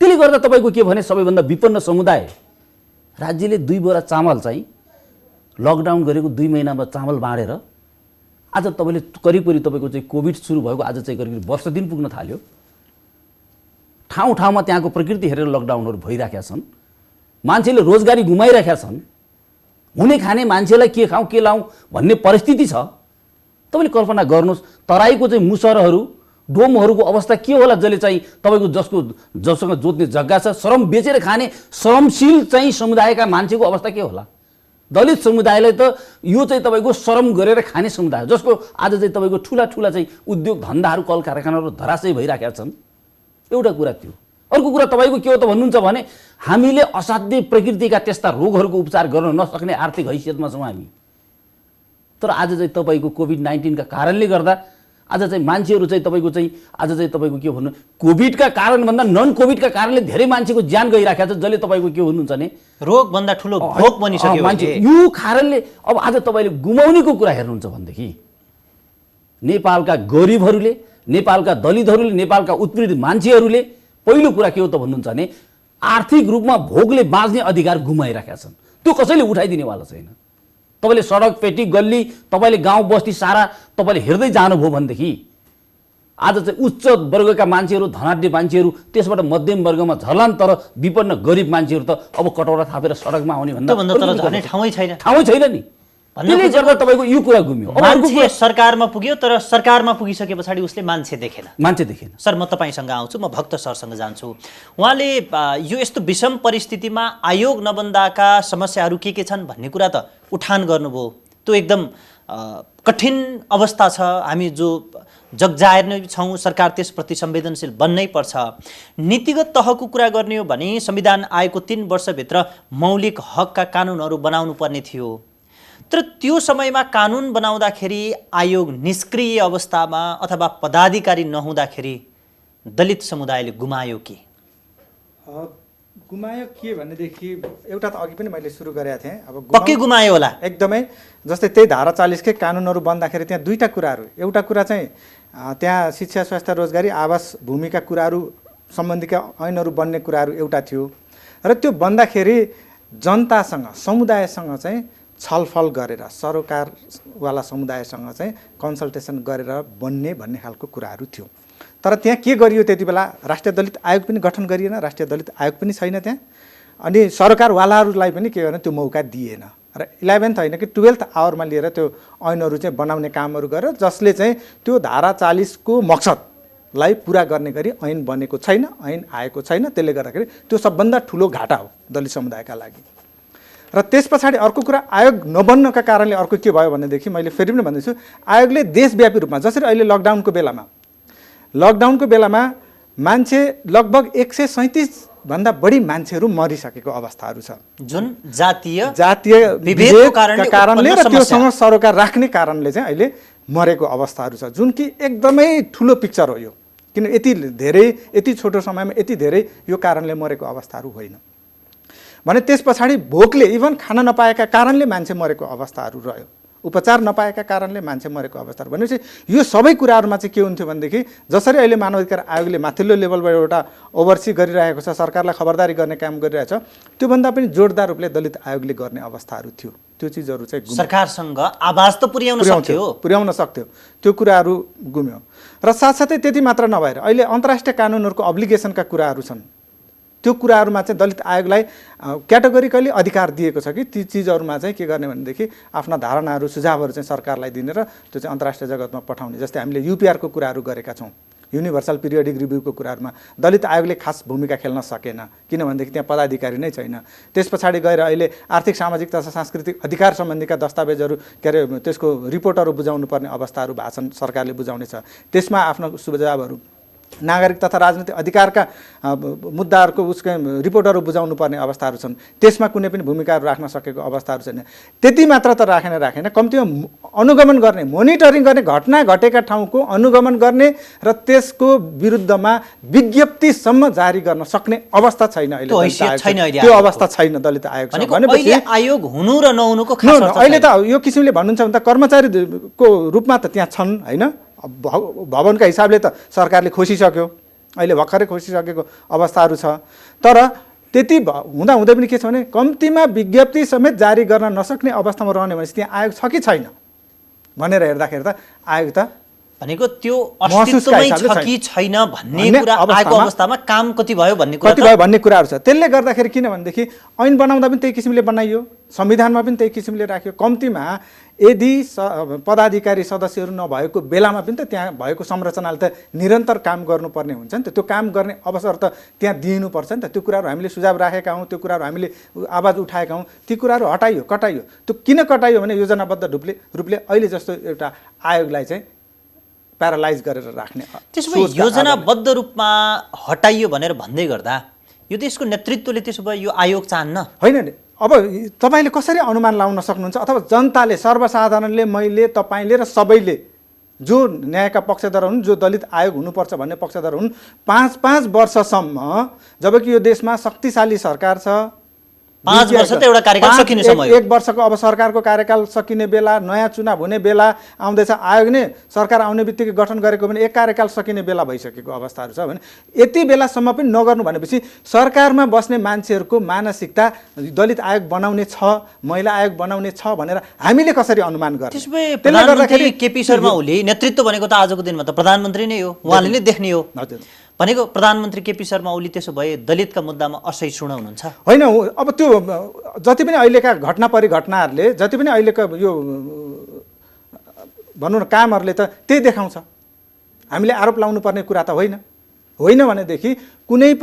त्यसले गर्दा तपाईँको के भने सबैभन्दा विपन्न समुदाय राज्यले 2 बोरा चामल चाहिँ लकडाउन गरेको 2 महिनामा चामल बाँडेर आज तपाईँले करिब तपाईँको चाहिँ कोभिड सुरु भएको आज चाहिँ करिब वर्ष दिन पुग्न थाल्यो। ठाउँ ठाउँमा त्यहाँको प्रकृति हेरेर लकडाउनहरू भइराखेका छन्। मान्छेले रोजगारी गुमाइराखेका छन्। हुने खाने मान्छेलाई के खाउँ के लाउँ भन्ने परिस्थिति छ। तपाईँले कल्पना गर्नुहोस् तराईको चाहिँ मुसरहरू डोमहरूको अवस्था के होला जसले चाहिँ तपाईँको जससँग जोत्ने जग्गा छ श्रम बेचेर खाने श्रमशील चाहिँ समुदायका मान्छेको अवस्था के होला। दलित समुदायलाई त यो चाहिँ तपाईँको श्रम गरेर खाने समुदाय जसको आज चाहिँ तपाईँको ठुला ठुला चाहिँ उद्योग धन्दाहरू कल कारखानाहरू धराशयी भइराखेका छन्। एउटा कुरा त्यो। अर्को कुरा तपाईँको के हो त भन्नुहुन्छ भने हामीले असाध्य प्रकृतिका त्यस्ता रोगहरूको उपचार गर्न नसक्ने आर्थिक हैसियतमा छौँ हामी। तर आज चाहिँ तपाईँको कोभिड-19 का कारणले गर्दा आज चाहिँ मान्छेहरू चाहिँ तपाईँको चाहिँ आज चाहिँ तपाईँको के भन्नु कोभिडका कारणभन्दा नन कोभिडका कारणले धेरै मान्छेको ज्यान गइराखेको छ जसले तपाईँको के हुनुहुन्छ भने रोगभन्दा ठुलो भोग बनिसक्यो मान्छे यो कारणले। अब आज तपाईँले गुमाउनेको कुरा हेर्नुहुन्छ भनेदेखि नेपालका गरिबहरूले नेपालका दलितहरूले नेपालका उत्पीडित मान्छेहरूले पहिलो कुरा के हो त भन्नुहुन्छ भने आर्थिक रूपमा भोगले बाँच्ने अधिकार गुमाइराखेका छन्। त्यो कसैले उठाइदिनेवाला छैन। तपाईँले सडक पेटी गल्ली तपाईँले गाउँ बस्ती सारा तपाईँले हेर्दै जानुभयो भनेदेखि आज चाहिँ उच्च वर्गका मान्छेहरू धनाढ्य मान्छेहरू त्यसबाट मध्यम वर्गमा झर्लान्। तर विपन्न गरिब मान्छेहरू त अब कटौरा थापेर सडकमा आउने भन्दा ठाउँै छैन नि। त्यसले गर्दा तपाईँको यो कुरा गुम्यो। मान्छे सरकारमा पुग्यो तर सरकारमा पुगिसके पछाडि उसले मान्छे देखेन। सर म तपाईँसँग आउँछु, म भक्त सरसँग जान्छु। उहाँले यो यस्तो विषम परिस्थितिमा आयोग नबन्दाका समस्याहरू के छन् भन्ने कुरा त उठान गर्नुभयो। त्यो एकदम कठिन अवस्था छ। हामी जो जगजाहेर नै छौँ, सरकार त्यसप्रति संवेदनशील बन्नै पर्छ। नीतिगत तहको कुरा गर्ने हो भने संविधान आएको 3 वर्षभित्र मौलिक हकका कानुनहरू बनाउनु पर्ने थियो। तर त्यो समयमा कानुन बनाउँदाखेरि आयोग निष्क्रिय अवस्थामा अथवा पदाधिकारी नहुँदाखेरि दलित समुदायले गुमायो के? गुमायो के भनेदेखि एउटा त अघि पनि मैले सुरु गरेका थिएँ। अब पक्कै गुमायो होला एकदमै। जस्तै त्यही धारा 40 कै कानुनहरू बन्दाखेरि त्यहाँ दुईटा कुराहरू, एउटा कुरा चाहिँ त्यहाँ शिक्षा स्वास्थ्य रोजगारी आवास भूमिका कुराहरू सम्बन्धीका ऐनहरू बन्ने कुराहरू एउटा थियो र त्यो बन्दाखेरि जनतासँग समुदायसँग चाहिँ छलफल गरेर सरकारवाला समुदायसँग चाहिँ कन्सल्टेसन गरेर बन्ने भन्ने खालको कुराहरू थियो। तर त्यहाँ के गरियो त्यति बेला राष्ट्रिय दलित आयोग पनि गठन गरिएन, राष्ट्रिय दलित आयोग पनि छैन त्यहाँ। अनि सरकारवालाहरूलाई पनि के गर्ने त्यो मौका दिएन र 11th होइन कि 12th आवरमा लिएर त्यो ऐनहरू चाहिँ बनाउने कामहरू गरेर जसले चाहिँ त्यो धारा 40 को मकसदलाई पुरा गर्ने गरी ऐन बनेको छैन, ऐन आएको छैन। त्यसले गर्दाखेरि त्यो सबभन्दा ठुलो घाटा हो दलित समुदायका लागि। र त्यस पछाडि अर्को कुरा आयोग नबन्नका कारणले अर्को के भयो भनेदेखि मैले फेरि पनि भन्दैछु आयोगले देशव्यापी रूपमा जसरी अहिले लकडाउनको बेलामा मान्छे लगभग 137 भन्दा बढी मान्छेहरू मरिसकेको अवस्थाहरू छ जुन जातीय विभेदका कारणले र त्योसँग सरोकार राख्ने कारणले चाहिँ अहिले मरेको अवस्थाहरू छ जुन कि एकदमै ठुलो पिक्चर हो यो। किन यति छोटो समयमा यति धेरै यो कारणले मरेको अवस्थाहरू होइन भने त्यस पछाडि भोकले इभन खान नपाएका कारणले मान्छे मरेको अवस्थाहरू रह्यो, उपचार नपाएका कारणले मान्छे मरेको अवस्थाहरू भनेपछि यो सबै कुराहरूमा चाहिँ के हुन्थ्यो भनेदेखि जसरी अहिले मानवाधिकार आयोगले माथिल्लो लेभलबाट एउटा ओभरसी गरिरहेको छ, सरकारलाई खबरदारी गर्ने काम गरिरहेछ, त्योभन्दा पनि जोडदार रूपले दलित आयोगले गर्ने अवस्थाहरू थियो। त्यो चिजहरू चाहिँ सरकारसँग आवाज त पुर्याउन सक्थ्यो, त्यो कुराहरू गुम्यो। र साथसाथै त्यति मात्र नभएर अहिले अन्तर्राष्ट्रिय कानुनहरूको अब्लिगेसनका कुराहरू छन्, त्यो कुराहरूमा चाहिँ दलित आयोगलाई क्याटेगोरिकली अधिकार दिएको छ कि ती चिजहरूमा चाहिँ के गर्ने भनेदेखि आफ्ना धारणाहरू सुझावहरू चाहिँ सरकारलाई दिने र त्यो चाहिँ अन्तर्राष्ट्रिय जगतमा पठाउने। जस्तै हामीले युपिआरको कुराहरू गरेका छौँ, युनिभर्सल पिरियडिक रिभ्यूको कुराहरूमा दलित आयोगले खास भूमिका खेल्न सकेन किनभनेदेखि त्यहाँ पदाधिकारी नै छैन। त्यस पछाडि गएर अहिले आर्थिक सामाजिक तथा सांस्कृतिक अधिकार सम्बन्धीका दस्तावेजहरू के अरे त्यसको रिपोर्टहरू बुझाउनु पर्ने अवस्थाहरू भएको छन्, सरकारले बुझाउनेछ। त्यसमा आफ्नो सुझावहरू नागरिक तथा राजनीतिक अधिकारका मुद्दाहरूको उसको रिपोर्टहरू बुझाउनु पर्ने अवस्थाहरू छन्, त्यसमा कुनै पनि भूमिकाहरू राख्न सकेको अवस्थाहरू छैन। त्यति मात्र त राखेन कम्तीमा अनुगमन गर्ने, मोनिटरिङ गर्ने, घटना घटेका ठाउँको अनुगमन गर्ने र त्यसको विरुद्धमा विज्ञप्तिसम्म जारी गर्न सक्ने अवस्था छैन अहिले। त्यो अवस्था छैन दलित आयोगसँग भनेपछि आयोग हुनु र नहुनुको अहिले त यो किसिमले भन्नुहुन्छ भने त कर्मचारीको रूपमा त त्यहाँ छन् होइन, भवनका हिसाबले त सरकारले खोसिसक्यो, अहिले भर्खरै खोसिसकेको अवस्थाहरू छ। तर त्यति हुँदाहुँदै पनि के छ भने कम्तीमा विज्ञप्ति समेत जारी गर्न नसक्ने अवस्थामा रहने भनेपछि त्यहाँ आयोग छ कि छैन भनेर हेर्दाखेरि त आयोग त भनेको त्यो महसुसका अस्तित्वमै हिसाबले छ कि छैन भन्ने भन्ने कुरा आएको अवस्थामा काम कति भयो भन्ने कुरा कति भयो भन्ने कुराहरू छ। त्यसले गर्दाखेरि किनभनेदेखि ऐन बनाउँदा पनि त्यही किसिमले बनाइयो, संविधानमा पनि त्यही किसिमले राख्यो। कम्तीमा यदि पदाधिकारी सदस्यहरू नभएको बेलामा पनि त त्यहाँ भएको संरचनाले त निरन्तर काम गर्नुपर्ने हुन्छ नि त। त्यो काम गर्ने अवसर त त्यहाँ दिइनुपर्छ नि त। त्यो कुराहरू हामीले सुझाव राखेका हौँ, त्यो कुराहरू हामीले आवाज उठाएका हौँ। ती कुराहरू हटाइयो, कटाइयो। त्यो किन कटाइयो भने योजनाबद्ध रूपले अहिले जस्तो एउटा आयोगलाई चाहिँ प्यारालाइज गरेर राख्ने। त्यसो भए योजनाबद्ध रूपमा हटाइयो भनेर भन्दै गर्दा यो देशको नेतृत्वले त्यसो भए यो आयोग चाहन्न होइन नि। अब तपाईँले कसरी अनुमान लाउन सक्नुहुन्छ अथवा जनताले सर्वसाधारणले मैले तपाईँले र सबैले जो न्यायका पक्षधर हुन्, जो दलित आयोग हुनुपर्छ भन्ने पक्षधर हुन्, 5-5 वर्षसम्म जबकि यो देशमा शक्तिशाली सरकार छ, 5 वर्ष त एउटा कार्यकाल सकिने समय हो। 1 वर्षको अब सरकारको कार्यकाल सकिने बेला, नयाँ चुनाव हुने बेला आउँदैछ। आयोग नै सरकार आउने बित्तिकै गठन गरेको भने 1 कार्यकाल सकिने बेला भइसकेको अवस्थाहरू छ भने यति बेलासम्म पनि नगर्नु भनेपछि सरकारमा बस्ने मान्छेहरूको मानसिकता दलित आयोग बनाउने छ, महिला आयोग बनाउने छ भनेर हामीले कसरी अनुमान गर्ने? त्यसो भए प्रधानमन्त्री केपी शर्मा ओली नेतृत्व भनेको त आजको दिनमा त प्रधानमन्त्री नै हो, उहाँले नै देख्ने हो। हजुर भनेको प्रधानमन्त्री केपी शर्मा ओली त्यसो भए दलितका मुद्दामा असहिष्णु हुनुहुन्छ? होइन, अब त्यो जति पनि अहिलेका घटना परिघटनाहरूले, जति पनि अहिलेका यो भनौँ न कामहरूले त त्यही देखाउँछ। हामीले आरोप लाउनु पर्ने कुरा त होइन भनेदेखि कुनै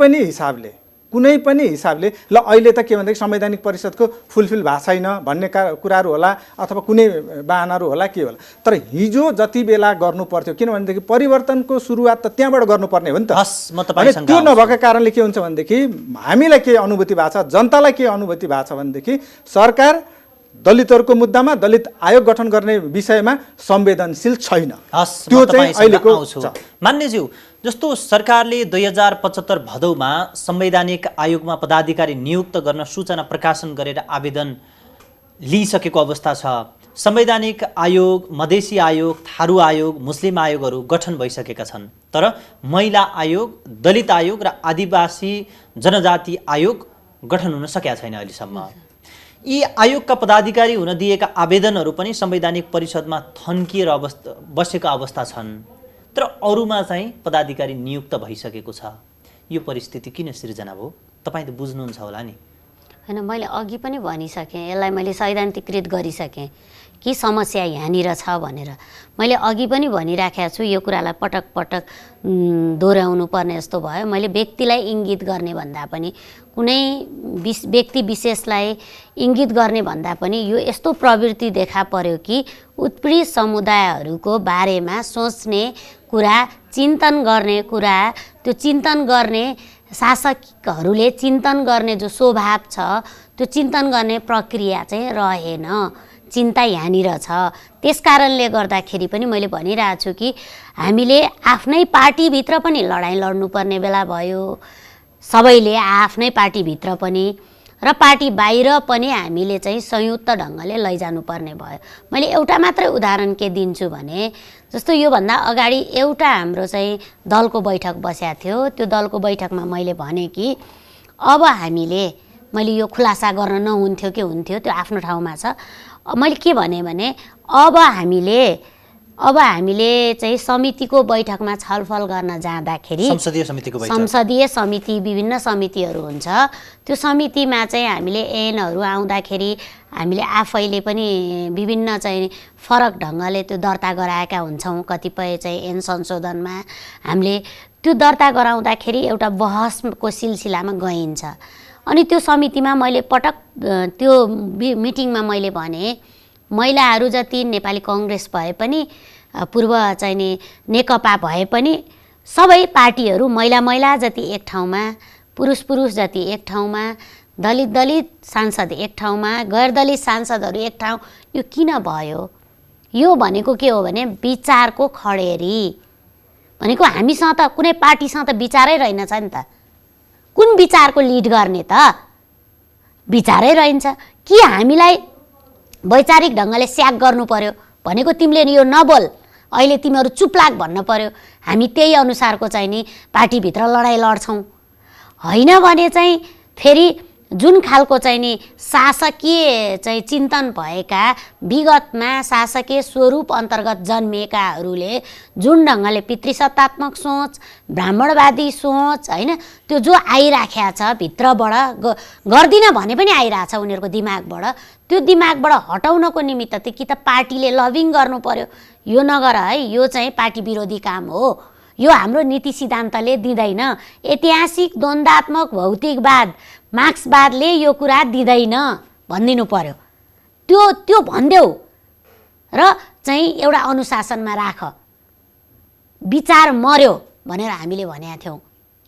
पनि हिसाबले ल अहिले त के भनेदेखि संवैधानिक परिषदको फुलफिल भएको छैन भन्ने कुराहरू होला अथवा कुनै बाहनाहरू होला, के होला। तर हिजो जति बेला गर्नु पर्थ्यो, किनभनेदेखि परिवर्तनको सुरुवात त त्यहाँबाट गर्नुपर्ने हो नि त। हस्, म तपाईसँग त्यो नभएको कारणले के हुन्छ भनेदेखि हामीलाई के अनुभूति भएको छ, जनतालाई के अनुभूति भएको छ भनेदेखि सरकार दलितहरूको मुद्दामा दलित आयोग गठन गर्ने विषयमा संवेदनशील छैन। हस्, त्यो चाहिँ अहिलेको मान्यज्यू जस्तो सरकारले 2075 भदौमा संवैधानिक आयोगमा पदाधिकारी नियुक्त गर्न सूचना प्रकाशन गरेर आवेदन लिइसकेको अवस्था छ। संवैधानिक आयोग, मधेसी आयोग, थारू आयोग, मुस्लिम आयोगहरू गठन भइसकेका छन्। तर महिला आयोग, दलित आयोग र आदिवासी जनजाति आयोग गठन हुन सकेका छैन अहिलेसम्म। यी आयोगका पदाधिकारी हुन दिएका आवेदनहरू पनि संवैधानिक परिषदमा थन्किएर बसेका अवस्था छन्। तर अरूमा चाहिँ पदाधिकारी नियुक्त भइसकेको छ। यो परिस्थिति किन सिर्जना भयो? तपाईँ त बुझ्नुहुन्छ होला नि। होइन, मैले अघि पनि भनिसकेँ, यसलाई मैले सैद्धान्तिकृत गरिसकेँ कि समस्या यहाँनिर छ भनेर। मैले अघि पनि भनिराखेको छु, यो कुरालाई पटक पटक दोहोऱ्याउनु पर्ने जस्तो भयो। मैले व्यक्तिलाई इङ्गित गर्ने भन्दा पनि, कुनै व्यक्ति विशेषलाई इङ्गित गर्ने भन्दा पनि यो यस्तो प्रवृत्ति देखा पर्यो कि उत्पीडित समुदायहरूको बारेमा सोच्ने कुरा, चिन्तन गर्ने कुरा, त्यो चिन्तन गर्ने शासकहरूले चिन्तन गर्ने जो स्वभाव छ, त्यो चिन्तन गर्ने प्रक्रिया चाहिँ रहेन। चिन्ता यहाँनिर छ। त्यसकारणले गर्दाखेरि पनि मैले भनिरहेको छु कि हामीले आफ्नै पार्टीभित्र पनि लडाइँ लड्नुपर्ने बेला भयो, सबैले आफ्नै पार्टीभित्र पनि र पार्टी बाहिर पनि हामीले चाहिँ संयुक्त ढङ्गले लैजानुपर्ने भयो। मैले एउटा मात्रै उदाहरण के दिन्छु भने, जस्तो योभन्दा अगाडि एउटा हाम्रो चाहिँ दलको बैठक बसेको थियो। त्यो दलको बैठकमा मैले भने कि अब हामीले, मैले यो खुलासा गर्न नहुन्थ्यो कि हुन्थ्यो, त्यो आफ्नो ठाउँमा छ। मैले के भने अब हामीले चाहिँ समितिको बैठकमा छलफल गर्न जाँदाखेरि, संसदीय समिति विभिन्न समितिहरू हुन्छ, त्यो समितिमा चाहिँ हामीले ऐनहरू आउँदाखेरि हामीले आफैले पनि विभिन्न चाहिँ फरक ढङ्गले त्यो दर्ता गराएका हुन्छौँ। कतिपय चाहिँ ऐन संशोधनमा हामीले त्यो दर्ता गराउँदाखेरि एउटा बहसको सिलसिलामा गइन्छ। अनि त्यो समितिमा मैले पटक त्यो मिटिङमा मैले भने, महिलाहरू जति नेपाली कङ्ग्रेस भए पनि, पूर्व चाहिँ नि नेकपा भए पनि, सबै पार्टीहरू महिला जति एक ठाउँमा, पुरुष जति एक ठाउँमा, दलित सांसद एक ठाउँमा, गैर दलित सांसदहरू एक ठाउँ। यो किन भयो? यो भनेको के हो भने विचारको खडेरी भनेको हामीसँग त कुनै पार्टीसँग त विचारै रहेनछ नि त। कुन विचारको लिड गर्ने त? विचारै रहन्छ कि हामीलाई वैचारिक ढङ्गले स्याक गर्नु पर्यो भनेको तिमीले यो नबोल, अहिले तिमीहरू चुप लाग भन्न पर्यो। हामी त्यही अनुसारको चाहिँ नि पार्टीभित्र लडाइँ लड्छौँ। होइन भने चाहिँ फेरि जुन खालको चाहिँ नि शासकीय चाहिँ चिन्तन भएका विगतमा शासकीय स्वरूप अन्तर्गत जन्मिएकाहरूले जुन ढङ्गले पितृसत्तात्मक सोच, ब्राह्मणवादी सोच होइन त्यो जो आइराखेको छ भित्रबाट गर्दिन भने पनि आइरहेछ उनीहरूको दिमागबाट, त्यो दिमागबाट हटाउनको निमित्त त कि त पार्टीले लबिङ गर्नु पर्यो। यो नगर है, यो चाहिँ पार्टी विरोधी काम हो, यो हाम्रो नीति सिद्धान्तले दिँदैन, ऐतिहासिक द्वन्द्वात्मक भौतिकवाद मार्क्सवादले यो कुरा दिँदैन भनिदिनु पर्यो। त्यो भनिदेऊ र चाहिँ एउटा अनुशासनमा राख, विचार मर्यो भनेर हामीले भनेका थियौँ।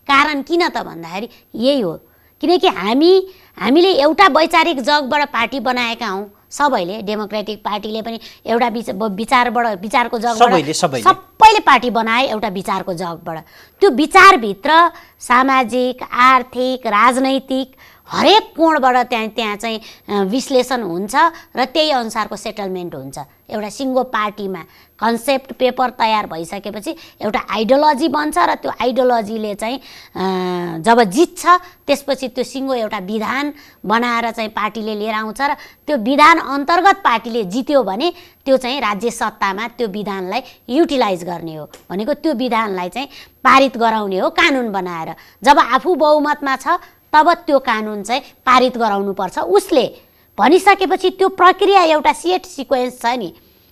कारण किन त भन्दाखेरि यही हो, किनकि हामीले एउटा वैचारिक जगबाट पार्टी बनाएका हौँ सबैले। डेमोक्रेटिक पार्टीले पनि एउटा विचारको जगबाट सबैले पार्टी बनाए एउटा विचारको जगबाट। त्यो विचारभित्र सामाजिक, आर्थिक, राजनैतिक हरेक कोणबाट त्यहाँ चाहिँ विश्लेषण हुन्छ र त्यही अनुसारको सेटलमेन्ट हुन्छ। एउटा सिङ्गो पार्टीमा कन्सेप्ट पेपर तयार भइसकेपछि एउटा आइडियोलोजी बन्छ र त्यो आइडियोलोजीले चाहिँ जब जित्छ त्यसपछि त्यो सिङ्गो एउटा विधान बनाएर चाहिँ पार्टीले लिएर आउँछ र त्यो विधान अन्तर्गत पार्टीले जित्यो भने त्यो चाहिँ राज्य सत्तामा त्यो विधानलाई युटिलाइज गर्ने हो, भनेको त्यो विधानलाई चाहिँ पारित गराउने हो कानुन बनाएर। जब आफू बहुमतमा छ तब त्यो कानुन चाहिँ पारित गराउनुपर्छ उसले भनिसकेपछि त्यो प्रक्रिया एउटा सेट सिक्वेन्स छ नि।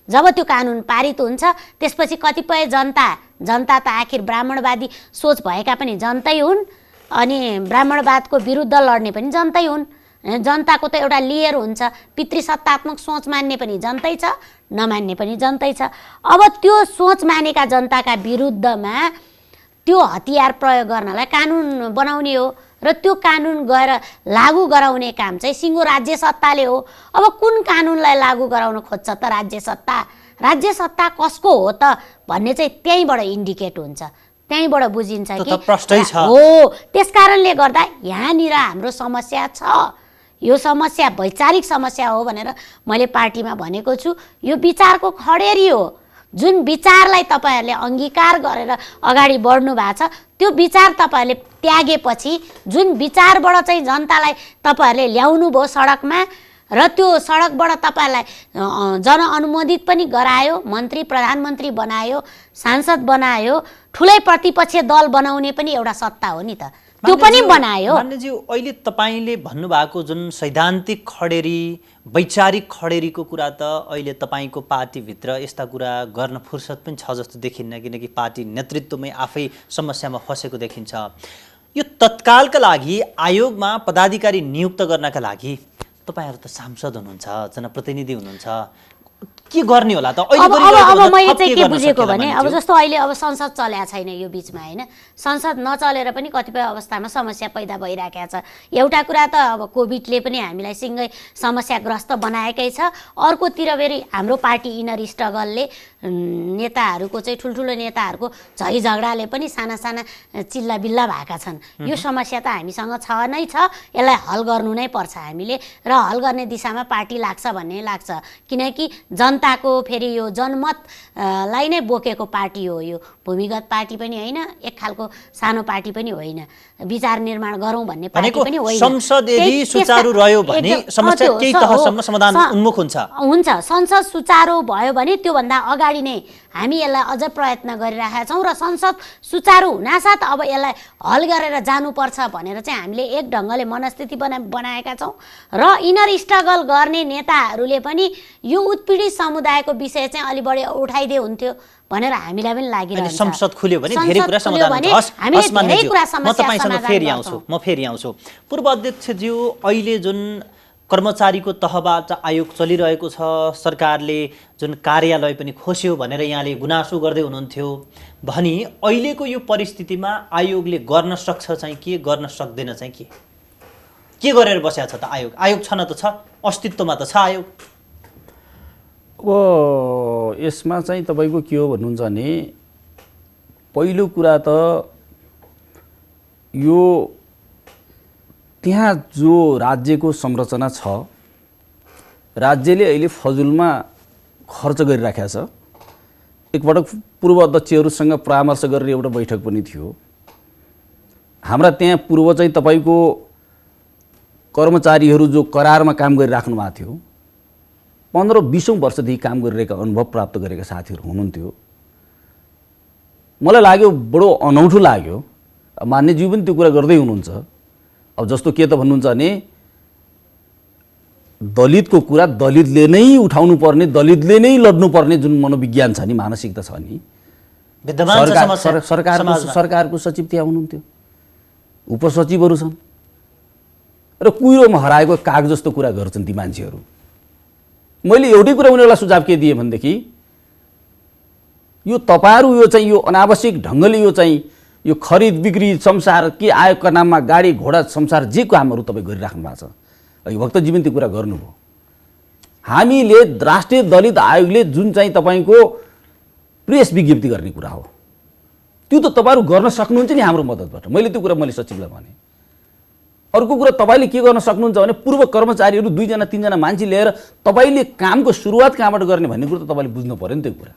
जब त्यो कानुन पारित हुन्छ त्यसपछि कतिपय जनता त आखिर ब्राह्मणवादी सोच भएका पनि जनतै हुन् अनि ब्राह्मणवादको विरुद्ध लड्ने पनि जनतै हुन्। जनताको त एउटा लेयर हुन्छ, पितृसत्तात्मक सोच मान्ने पनि जनतै छ, नमान्ने पनि जनतै छ। अब त्यो सोच मानेका जनताका विरुद्धमा त्यो हतियार प्रयोग गर्नलाई कानुन बनाउने हो र त्यो कानुन गएर लागू गराउने काम चाहिँ सिङ्गो राज्य सत्ताले हो। अब कुन कानुनलाई लागू गराउन खोज्छ त राज्य सत्ता? राज्य सत्ता कसको हो त भन्ने चाहिँ त्यहीँबाट इन्डिकेट हुन्छ, त्यहीँबाट बुझिन्छ कि हो। त्यसकारणले गर्दा यहाँनिर हाम्रो समस्या छ। यो समस्या वैचारिक समस्या हो भनेर मैले पार्टीमा भनेको छु। यो विचारको खडेरी हो। जुन विचारलाई तपाईँहरूले अङ्गीकार गरेर अगाडि बढ्नु भएको छ त्यो विचार तपाईँहरूले त्यागेपछि जुन विचारबाट चाहिँ जनतालाई तपाईँहरूले ल्याउनु भयो सडकमा र त्यो सडकबाट तपाईँहरूलाई जनअनुमोदित पनि गरायो, मन्त्री प्रधानमन्त्री बनायो, सांसद बनायो, ठुलै प्रतिपक्षीय दल बनाउने पनि एउटा सत्ता हो नि त, त्यो पनि बनायो। मान्यज्यू, अहिले तपाईँले भन्नुभएको जुन सैद्धान्तिक खडेरी, वैचारिक खडेरीको कुरा त अहिले तपाईँको पार्टीभित्र यस्ता कुरा गर्न फुर्सद पनि छ जस्तो देखिन्न, किनकि पार्टी नेतृत्वमै आफै समस्यामा फसेको देखिन्छ। यो तत्कालका लागि आयोगमा पदाधिकारी नियुक्त गर्नका लागि तपाईँहरू त सांसद हुनुहुन्छ, जनप्रतिनिधि हुनुहुन्छ, के गर्ने होला त? अब मैले चाहिँ के बुझेको भने अब जस्तो अहिले अब संसद चलेको छैन यो बिचमा होइन, संसद नचलेर पनि कतिपय अवस्थामा समस्या पैदा भइरहेको छ। एउटा कुरा त अब कोभिडले पनि हामीलाई सिँगै समस्याग्रस्त बनाएकै छ, अर्कोतिर फेरि हाम्रो पार्टी इनर स्ट्रगलले नेताहरूको चाहिँ ठुल्ठुलो नेताहरूको झै झगडाले पनि साना साना चिल्ला बिल्ला भएका छन्। यो समस्या त हामीसँग छ नै छ, यसलाई हल गर्नु नै पर्छ हामीले र हल गर्ने दिशामा पार्टी लाग्छ भन्ने लाग्छ। किनकि जनताको फेरि यो जनमतलाई नै बोकेको पार्टी हो, यो भूमिगत पार्टी पनि होइन, एक खालको सानो पार्टी पनि होइन, विचार निर्माण गरौँ भन्ने पार्टी पनि होइन। संसद यदि सुचारू रह्यो भने समस्या केही तहसम्म समाधान उन्मुख हुन्छ। संसद सुचारू भयो भने त्योभन्दा अगाडि नै हामी यसलाई अझ प्रयत्न गरिरहेका छौँ र संसद सुचारू हुनासाथ अब यसलाई हल गरेर जानुपर्छ भनेर चाहिँ हामीले एक ढङ्गले मनस्थिति बनाएका छौँ र इनर स्ट्रगल गर्ने नेताहरूले पनि यो उत्पीडित समुदायको विषय चाहिँ अलि बढी उठाइदिए हुन्थ्यो भनेर हामीलाई पनि लागिरहेको छ। संसद खुल्यो भने धेरै कुरा समाधान हुन्छ। म तपाईँसँग फेरि आउँछु। पूर्व अध्यक्षज्यू, अहिले जुन कर्मचारीको तहबाट आयोग चलिरहेको छ, सरकारले जुन कार्यालय पनि खोस्यो भनेर यहाँले गुनासो गर्दै हुनुहुन्थ्यो भनी अहिलेको यो परिस्थितिमा आयोगले गर्न सक्छ चाहिँ के, गर्न सक्दैन चाहिँ के गरेर बसेको छ त आयोग? आयोग छ न त छ, अस्तित्वमा त छ आयोग। अब यसमा चाहिँ तपाईँको के हो भन्नुहुन्छ भने पहिलो कुरा त यो त्यहाँ जो राज्यको संरचना छ, राज्यले अहिले फजुलमा खर्च गरिराखेको छ। एकपटक पूर्व अध्यक्षहरूसँग परामर्श गरेर एउटा बैठक पनि थियो। हाम्रा त्यहाँ पूर्व चाहिँ तपाईँको कर्मचारीहरू जो करारमा काम गरिराख्नु भएको थियो, 15-20 वर्षदेखि काम गरिरहेका अनुभव प्राप्त गरेका साथीहरू हुनुहुन्थ्यो। मलाई लाग्यो बडो अनौठो लाग्यो। मान्यज्यू पनि त्यो कुरा गर्दै हुनुहुन्छ। अब जस्तो के त भन्नुहुन्छ भने दलितको कुरा दलितले नै उठाउनु पर्ने, दलितले नै लड्नु पर्ने जुन मनोविज्ञान छ नि, मानसिकता छ नि, विद्यमान छ समस्या समाजमा। सरकारको सचिव त्यहाँ हुनुहुन्थ्यो, उपसचिवहरू छन् र कुहिरोमा हराएको काग जस्तो कुरा गर्छन् ती मान्छेहरू। मैले एउटै कुरा उनीहरूलाई सुझाव के दिएँ भनेदेखि यो तपाईहरू यो चाहिँ यो अनावश्यक ढङ्गले यो चाहिँ यो खरिद बिक्री संसार के आयोगका नाममा गाडी घोडा संसार जे कामहरू तपाईँ गरिराख्नु भएको छ, भक्तजी पनि त्यो कुरा गर्नुभयो। हामीले राष्ट्रिय दलित आयोगले जुन चाहिँ तपाईँको प्रेस विज्ञप्ति गर्ने कुरा हो, त्यो त तपाईँहरू गर्न सक्नुहुन्छ नि हाम्रो मद्दतबाट। मैले त्यो कुरा मैले सचिवलाई भने। अर्को कुरा तपाईँले के गर्न सक्नुहुन्छ भने पूर्व कर्मचारीहरू 2-3जना मान्छे लिएर तपाईँले कामको सुरुवात कहाँबाट गर्ने भन्ने कुरो त तपाईँले बुझ्नु पर्यो नि त्यो कुरा।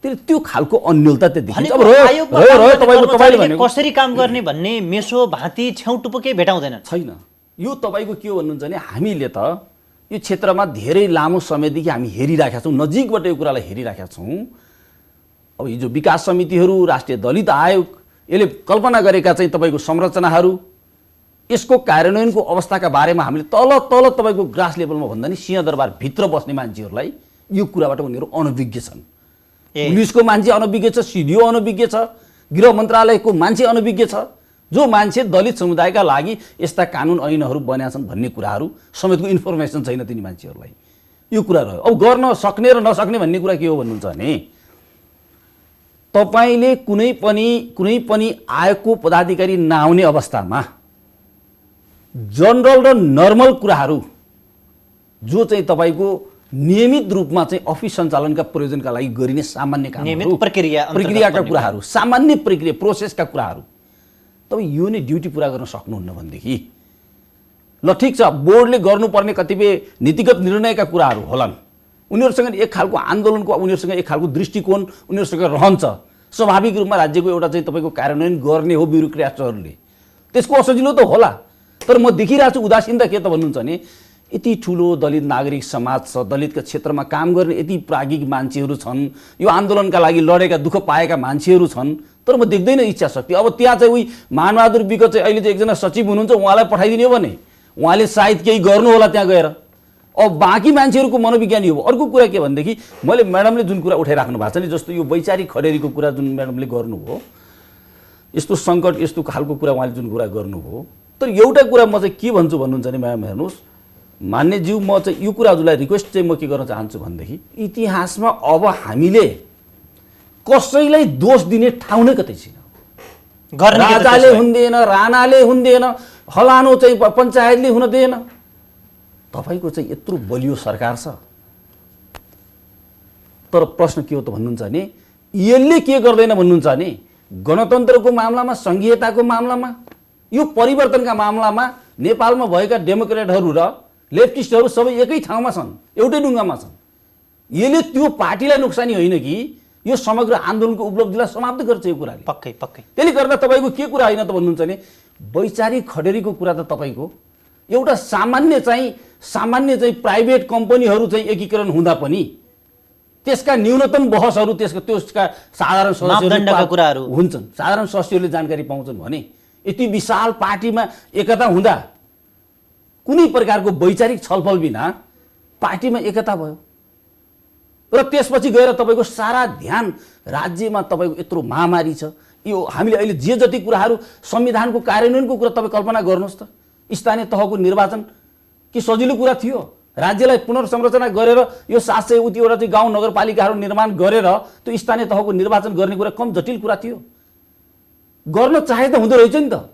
त्यो खालको अन्यलता त्यो देखिन्छ। अब तपाईँले भनेको कसरी काम गर्ने भन्ने मेसो भाँती छेउटुपो केही भेटाउँदैन छैन। यो तपाईँको के भन्नुहुन्छ भने हामीले त यो क्षेत्रमा धेरै लामो समयदेखि हामी हेरिराखेका छौँ, नजिकबाट यो कुरालाई हेरिराखेका छौँ। अब हिजो विकास समितिहरू, राष्ट्रिय दलित आयोग यसले कल्पना गरेका चाहिँ तपाईँको संरचनाहरू, यसको कार्यान्वयनको अवस्थाका बारेमा हामीले तल तपाईँको ग्रास लेभलमा भन्दा नि सिंहदरबारभित्र बस्ने मान्छेहरूलाई यो कुराबाट उनीहरू अनभिज्ञ छन्। पुलिसको मान्छे अनभिज्ञ छ, सिडिओ अनभिज्ञ छ, गृह मन्त्रालयको मान्छे अनभिज्ञ छ। जो मान्छे दलित समुदायका लागि यस्ता कानुन ऐनहरू बनेका छन् भन्ने कुराहरू समेतको इन्फर्मेसन छैन तिनी मान्छेहरूलाई। यो कुरा रह्यो। अब गर्न सक्ने र नसक्ने भन्ने कुरा के हो भन्नुहुन्छ भने तपाईँले कुनै पनि आयोगको पदाधिकारी नआउने अवस्थामा जनरल र नर्मल कुराहरू जो चाहिँ तपाईँको नियमित रूपमा चाहिँ अफिस सञ्चालनका प्रयोजनका लागि गरिने सामान्य कामहरू, प्रक्रियाका कुराहरू, सामान्य प्रक्रिया प्रोसेसका कुराहरू तपाईँ यो नै ड्युटी पुरा गर्न सक्नुहुन्न भनेदेखि ल ठिक छ, बोर्डले गर्नुपर्ने कतिपय नीतिगत निर्णयका कुराहरू होलान्, उनीहरूसँग एक खालको आन्दोलनको उनीहरूसँग एक खालको दृष्टिकोण उनीहरूसँग रहन्छ। स्वाभाविक रूपमा राज्यको एउटा चाहिँ तपाईँको कार्यान्वयन गर्ने हो ब्युरोक्रेट्सहरूले, त्यसको असजिलो त होला। तर म देखिरहेको छु उदासीनता के त भन्नुहुन्छ भने यति ठुलो दलित नागरिक समाज छ, दलितका क्षेत्रमा काम गर्ने यति प्राज्ञिक मान्छेहरू छन्, यो आन्दोलनका लागि लडेका दुःख पाएका मान्छेहरू छन्, तर म देख्दैन इच्छा शक्ति। अब त्यहाँ चाहिँ उही मानबहादुर विगत चाहिँ अहिले चाहिँ एकजना सचिव हुनुहुन्छ, उहाँलाई पठाइदिने हो भने उहाँले सायद केही गर्नु होला त्यहाँ गएर। अब बाँकी मान्छेहरूको मनोविज्ञान यो हो। अर्को कुरा के भनेदेखि मैले म्याडमले जुन कुरा उठाइराख्नु भएको छ नि, जस्तो यो वैचारिक खडेरीको कुरा जुन म्याडमले गर्नुभयो, यस्तो सङ्कट यस्तो खालको कुरा उहाँले जुन कुरा गर्नुभयो, तर एउटा कुरा म चाहिँ के भन्छु भन्नुहुन्छ भने म्याडम हेर्नुहोस्, मान्यज्यू म चाहिँ यो कुराहरूलाई रिक्वेस्ट चाहिँ म के गर्न चाहन्छु भनेदेखि इतिहासमा अब हामीले कसैलाई दोष दिने ठाउँ नै कतै छैन। राजाले हुँदैन, राणाले हुँदैन, फलानो चाहिँ पञ्चायतले हुन दिएन। तपाईँको चाहिँ यत्रो बलियो सरकार छ, तर प्रश्न के हो त भन्नुहुन्छ भने यसले के गर्दैन भन्नुहुन्छ भने गणतन्त्रको मामलामा, सङ्घीयताको मामलामा, यो परिवर्तनका मामलामा नेपालमा भएका डेमोक्रेटहरू र लेफ्टिस्टहरू सबै एकै ठाउँमा छन्, एउटै ढुङ्गामा छन्। यसले त्यो पार्टीलाई नोक्सानी होइन कि यो समग्र आन्दोलनको उपलब्धिलाई समाप्त गर्छ यो कुराले। पक्कै पक्कै। त्यसले गर्दा तपाईँको के कुरा होइन त भन्नुहुन्छ भने वैचारिक खडेरीको कुरा त तपाईँको एउटा सामान्य चाहिँ प्राइभेट कम्पनीहरू चाहिँ एकीकरण हुँदा पनि त्यसका न्यूनतम बहसहरू त्यसका साधारण मापदण्डका कुराहरू हुन्छन्, साधारण सदस्यहरूले जानकारी पाउँछन् भने यति विशाल पार्टीमा एकता हुँदा कुनै प्रकारको वैचारिक छलफल बिना पार्टीमा एकता भयो र त्यसपछि गएर तपाईँको सारा ध्यान राज्यमा तपाईँको यत्रो महामारी छ। यो हामीले अहिले जे जति कुराहरू संविधानको कार्यान्वयनको कुरा तपाईँ कल्पना गर्नुहोस् त, स्थानीय तहको निर्वाचन के सजिलो कुरा थियो? राज्यलाई पुनर्संरचना गरेर यो 700 उतिवटा चाहिँ गाउँ नगरपालिकाहरू निर्माण गरेर त्यो स्थानीय तहको निर्वाचन गर्ने कुरा कम जटिल कुरा थियो? गर्न चाहे त हुँदो रहेछ नि त।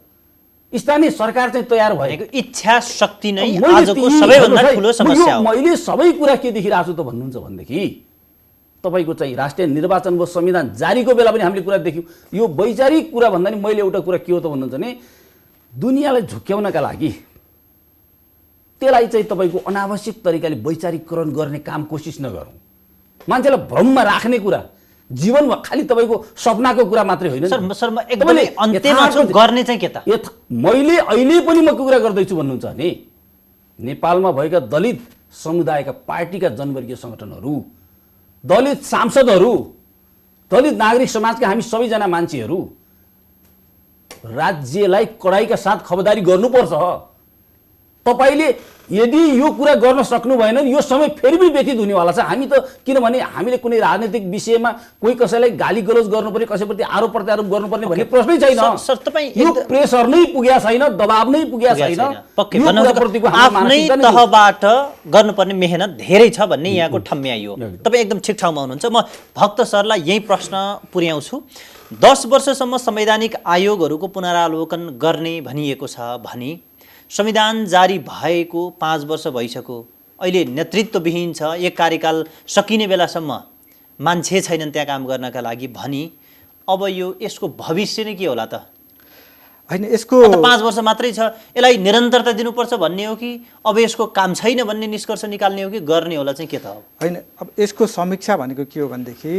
स्थानीय सरकार चाहिँ तयार भएको इच्छा शक्ति नै आजको सबैभन्दा ठुलो समस्या हो। मैले सबै कुरा के देखिरहेको छु त भन्नुहुन्छ भनेदेखि तपाईँको चाहिँ राष्ट्रिय निर्वाचन वा संविधान जारीको बेला पनि हामीले कुरा देख्यौँ। यो वैचारिक कुरा भन्दा नि मैले एउटा कुरा के हो त भन्नुहुन्छ भने दुनियाँलाई झुक्क्याउनका लागि त्यसलाई चाहिँ तपाईँको अनावश्यक तरिकाले वैचारिकरण गर्ने काम कोसिस नगरौँ। मान्छेलाई भ्रममा राख्ने कुरा, जीवनमा खालि तपाईँको सपनाको कुरा मात्रै होइन नि। सर म एकदमै अन्त्यमा छु, गर्ने चाहिँ के त? मैले अहिले पनि म कुरा गर्दैछु भन्नुहुन्छ भने नेपालमा भएका दलित समुदायका पार्टीका जनवर्गीय सङ्गठनहरू, दलित सांसदहरू, दलित नागरिक समाजका हामी सबैजना मान्छेहरू राज्यलाई कडाइका साथ खबरदारी गर्नुपर्छ। तपाईँले यदि यो कुरा गर्न सक्नु भएन यो समय फेरि पनि व्यतीत हुनेवाला छ। हामी त किनभने हामीले कुनै राजनीतिक विषयमा कोही कसैलाई गाली गलोज गर्नुपर्ने, कसैप्रति आरोप प्रत्यारोप गर्नुपर्ने भन्ने प्रश्नै छैन। सर तपाईँ यो प्रेसर नै पुगेको छैन, दबाब नै पुगेको छैन। आफ्नै तहबाट गर्नुपर्ने मेहनत धेरै छ भन्ने यहाँको ठम्म्याइयो। तपाईँ एकदम ठिक ठाउँमा हुनुहुन्छ। म भक्त सरलाई यही प्रश्न पुर्याउँछु। 10 वर्षसम्म संवैधानिक आयोगहरूको पुनरावलोकन गर्ने भनिएको छ भने संविधान जारी भएको 5 वर्ष भइसक्यो, अहिले नेतृत्वविहीन छ, एक कार्यकाल सकिने बेलासम्म मान्छे छैनन् त्यहाँ काम गर्नका लागि भनी अब यसको भविष्य नै के होला त? होइन, यसको 5 वर्ष मात्रै छ, यसलाई निरन्तरता दिनुपर्छ भन्ने हो कि अब यसको काम छैन भन्ने निष्कर्ष निकाल्ने हो कि गर्ने होला चाहिँ के त? होइन, अब यसको समीक्षा भनेको के हो भनेदेखि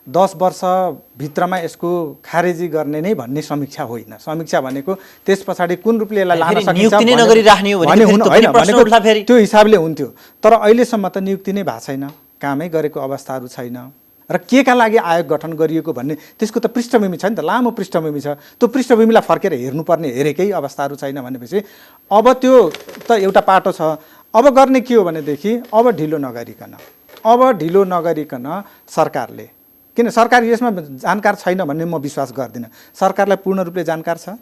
10 वर्षभित्रमा यसको खारेजी गर्ने नै भन्ने समीक्षा होइन। समीक्षा भनेको त्यस पछाडि कुन रूपले यसलाई लान सकिन्छ त्यो हिसाबले हुन्थ्यो। तर अहिलेसम्म त नियुक्ति नै भएको छैन, कामै गरेको अवस्थाहरू छैन र के का लागि आयोग गठन गरिएको भन्ने त्यसको त पृष्ठभूमि छ नि त, लामो पृष्ठभूमि छ। त्यो पृष्ठभूमिलाई फर्केर हेर्नुपर्ने हेरेकै अवस्थाहरू छैन भनेपछि अब त्यो त एउटा पाटो छ। अब गर्ने के हो भनेदेखि अब ढिलो नगरिकन सरकारले, किन सरकार यसमा जानकार छैन भन्ने म विश्वास गर्दिनँ। सरकारलाई पूर्ण रूपले जानकार छ।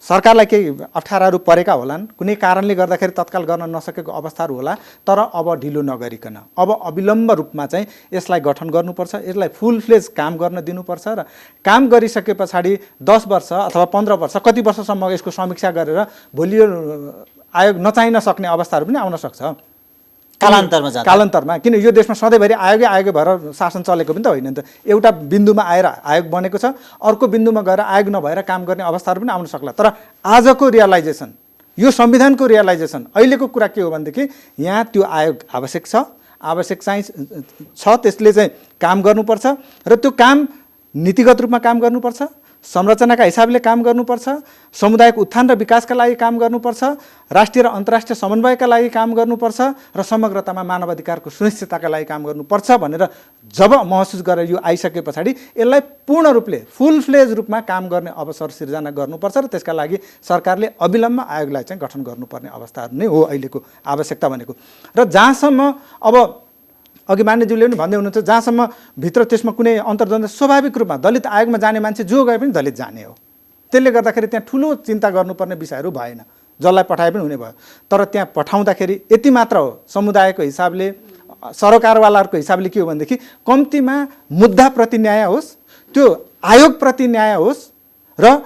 सरकारलाई केही अप्ठ्याराहरू परेका होलान्, कुनै कारणले गर्दाखेरि तत्काल गर्न नसकेको अवस्थाहरू होला, तर अब ढिलो नगरिकन अब अविलम्ब रूपमा चाहिँ यसलाई गठन गर्नुपर्छ, यसलाई फुल फ्लेज काम गर्न दिनुपर्छ र काम गरिसके पछाडि 10 वर्ष अथवा 15 वर्ष कति वर्षसम्म यसको समीक्षा गरेर भोलि यो आयोग नचाहिन सक्ने अवस्थाहरू पनि आउन सक्छ कालान्तरमा। किन यो देशमा सधैँभरि आयोगै भएर शासन चलेको पनि त होइन नि त। एउटा बिन्दुमा आएर आयोग बनेको छ, अर्को बिन्दुमा गएर आयोग नभएर काम गर्ने अवस्थाहरू पनि आउन सक्ला। तर आजको रियलाइजेसन, यो संविधानको रियलाइजेसन, अहिलेको कुरा के हो भनेदेखि यहाँ त्यो आयोग आवश्यक चाहिँ छ, त्यसले चाहिँ काम गर्नुपर्छ र त्यो काम नीतिगत रूपमा काम गर्नुपर्छ, संरचनाका हिसाबले काम गर्नुपर्छ, समुदायको उत्थान र विकासका लागि काम गर्नुपर्छ, राष्ट्रिय र अन्तर्राष्ट्रिय समन्वयका लागि काम गर्नुपर्छ र समग्रतामा मानवाधिकारको सुनिश्चितताका लागि काम गर्नुपर्छ भनेर जब महसुस गरेर यो आइसके पछाडि यसलाई पूर्ण रूपले फुल फ्लेज रूपमा काम गर्ने अवसर सिर्जना गर्नुपर्छ र त्यसका लागि सरकारले अविलम्ब आयोगलाई चाहिँ गठन गर्नुपर्ने अवस्थाहरू नै हो अहिलेको आवश्यकता भनेको। र जहाँसम्म अब अघि मान्यज्यूले पनि भन्दै हुनुहुन्छ, जहाँसम्म भित्र त्यसमा कुनै अन्तर्द्वन्द्व स्वाभाविक रूपमा दलित आयोगमा जाने मान्छे जो गए पनि दलित जाने हो, त्यसले गर्दाखेरि त्यहाँ ठुलो चिन्ता गर्नुपर्ने विषयहरू भएन, जसलाई पठाए पनि हुने भयो। तर त्यहाँ पठाउँदाखेरि यति मात्र हो, समुदायको हिसाबले सरकारवालाहरूको हिसाबले के हो भनेदेखि कम्तीमा मुद्दाप्रति न्याय होस्, त्यो आयोगप्रति न्याय होस् र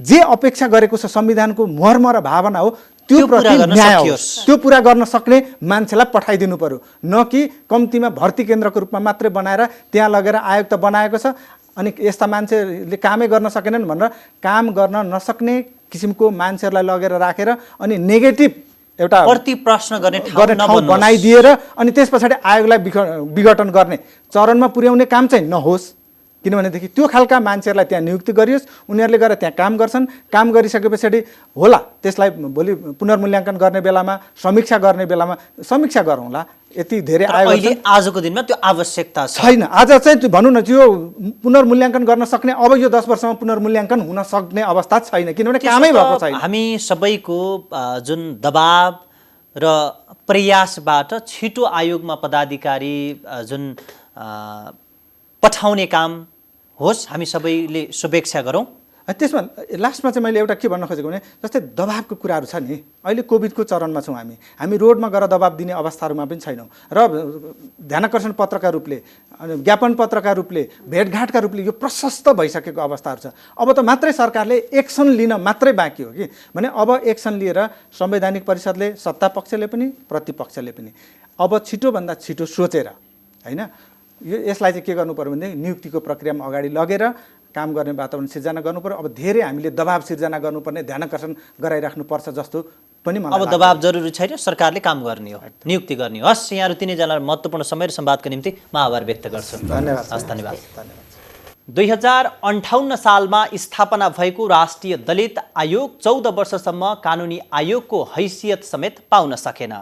जे अपेक्षा गरेको छ संविधानको मर्म र भावना हो त्यो प्रति न्याय होस्, त्यो पुरा गर्न सक्ने मान्छेलाई पठाइदिनु पर्यो, न कि कम्तीमा भर्ती केन्द्रको रूपमा मात्रै बनाएर त्यहाँ लगेर आयोग त बनाएको छ अनि यस्ता मान्छेले कामै गर्न सकेनन् भनेर काम गर्न नसक्ने किसिमको मान्छेहरूलाई लगेर राखेर अनि नेगेटिभ एउटा प्रति प्रश्न गर्ने ठाउँ बनाइदिएर अनि त्यस पछाडि आयोगलाई विघटन गर्ने चरणमा पुर्याउने काम चाहिँ नहोस्। किनभनेदेखि त्यो खालका मान्छेहरूलाई त्यहाँ नियुक्ति गरियोस्, उनीहरूले गएर त्यहाँ काम गर्छन्, काम गरिसके पछाडि होला त्यसलाई भोलि पुनर्मूल्याङ्कन गर्ने बेलामा समीक्षा गर्ने बेलामा समीक्षा गरौँला। यति धेरै अहिले आजको दिनमा त्यो आवश्यकता छैन। आज चाहिँ भनौँ न त्यो पुनर्मूल्याङ्कन गर्न सक्ने अब यो 10 वर्षमा पुनर्मूल्याङ्कन हुन सक्ने अवस्था छैन, किनभने कामै भएको छैन। हामी सबैको जुन दबाब र प्रयासबाट छिटो आयोगमा पदाधिकारी जुन पठाउने काम होस्, हामी सबैले शुभेच्छा गरौँ। त्यसमा लास्टमा चाहिँ मैले एउटा के भन्न खोजेको भने जस्तै दबाबको कुराहरू छ नि, अहिले कोभिडको चरणमा छौँ हामी रोडमा गएर दबाब दिने अवस्थाहरूमा पनि छैनौँ र ध्यानाकर्षण पत्रका रूपले, ज्ञापन पत्रका रूपले, भेटघाटका रूपले यो प्रशस्त भइसकेको अवस्थाहरू छ। अब त मात्रै सरकारले एक्सन लिन मात्रै बाँकी हो कि भने अब एक्सन लिएर संवैधानिक परिषदले, सत्ता पक्षले पनि प्रतिपक्षले पनि अब छिटोभन्दा छिटो सोचेर होइन यसलाई चाहिँ के गर्नु पर्यो भने नियुक्तिको प्रक्रियामा अगाडि लगेर काम गर्ने वातावरण सिर्जना गर्नु पर्यो। अब धेरै हामीले दबाब सिर्जना गर्नुपर्ने, ध्यानाकर्षण गराइराख्नुपर्छ जस्तो पनि मलाई अब दबाब जरुरी छैन, सरकारले काम गर्ने हो, नियुक्ति गर्ने हो। हस्, यहाँहरू तिनैजनालाई महत्त्वपूर्ण समय र संवादको निम्ति म आभार व्यक्त गर्छु। धन्यवाद। धन्यवाद। 2058 सालमा स्थापना भएको राष्ट्रिय दलित आयोग 14 वर्षसम्म कानुनी आयोगको हैसियत समेत पाउन सकेन।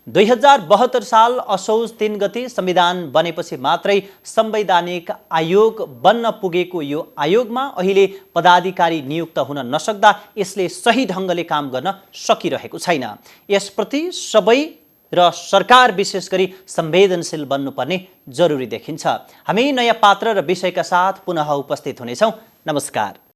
2072 साल असोज 3 गते संविधान बनेपछि मात्रै संवैधानिक आयोग बन्न पुगेको यो आयोगमा अहिले पदाधिकारी नियुक्त हुन नसक्दा यसले सही ढङ्गले काम गर्न सकिरहेको छैन। यसप्रति सबै र सरकार विशेष गरी संवेदनशील बन्नुपर्ने जरुरी देखिन्छ। हामी नयाँ पात्र र विषयका साथ पुनः उपस्थित हुनेछौँ। नमस्कार।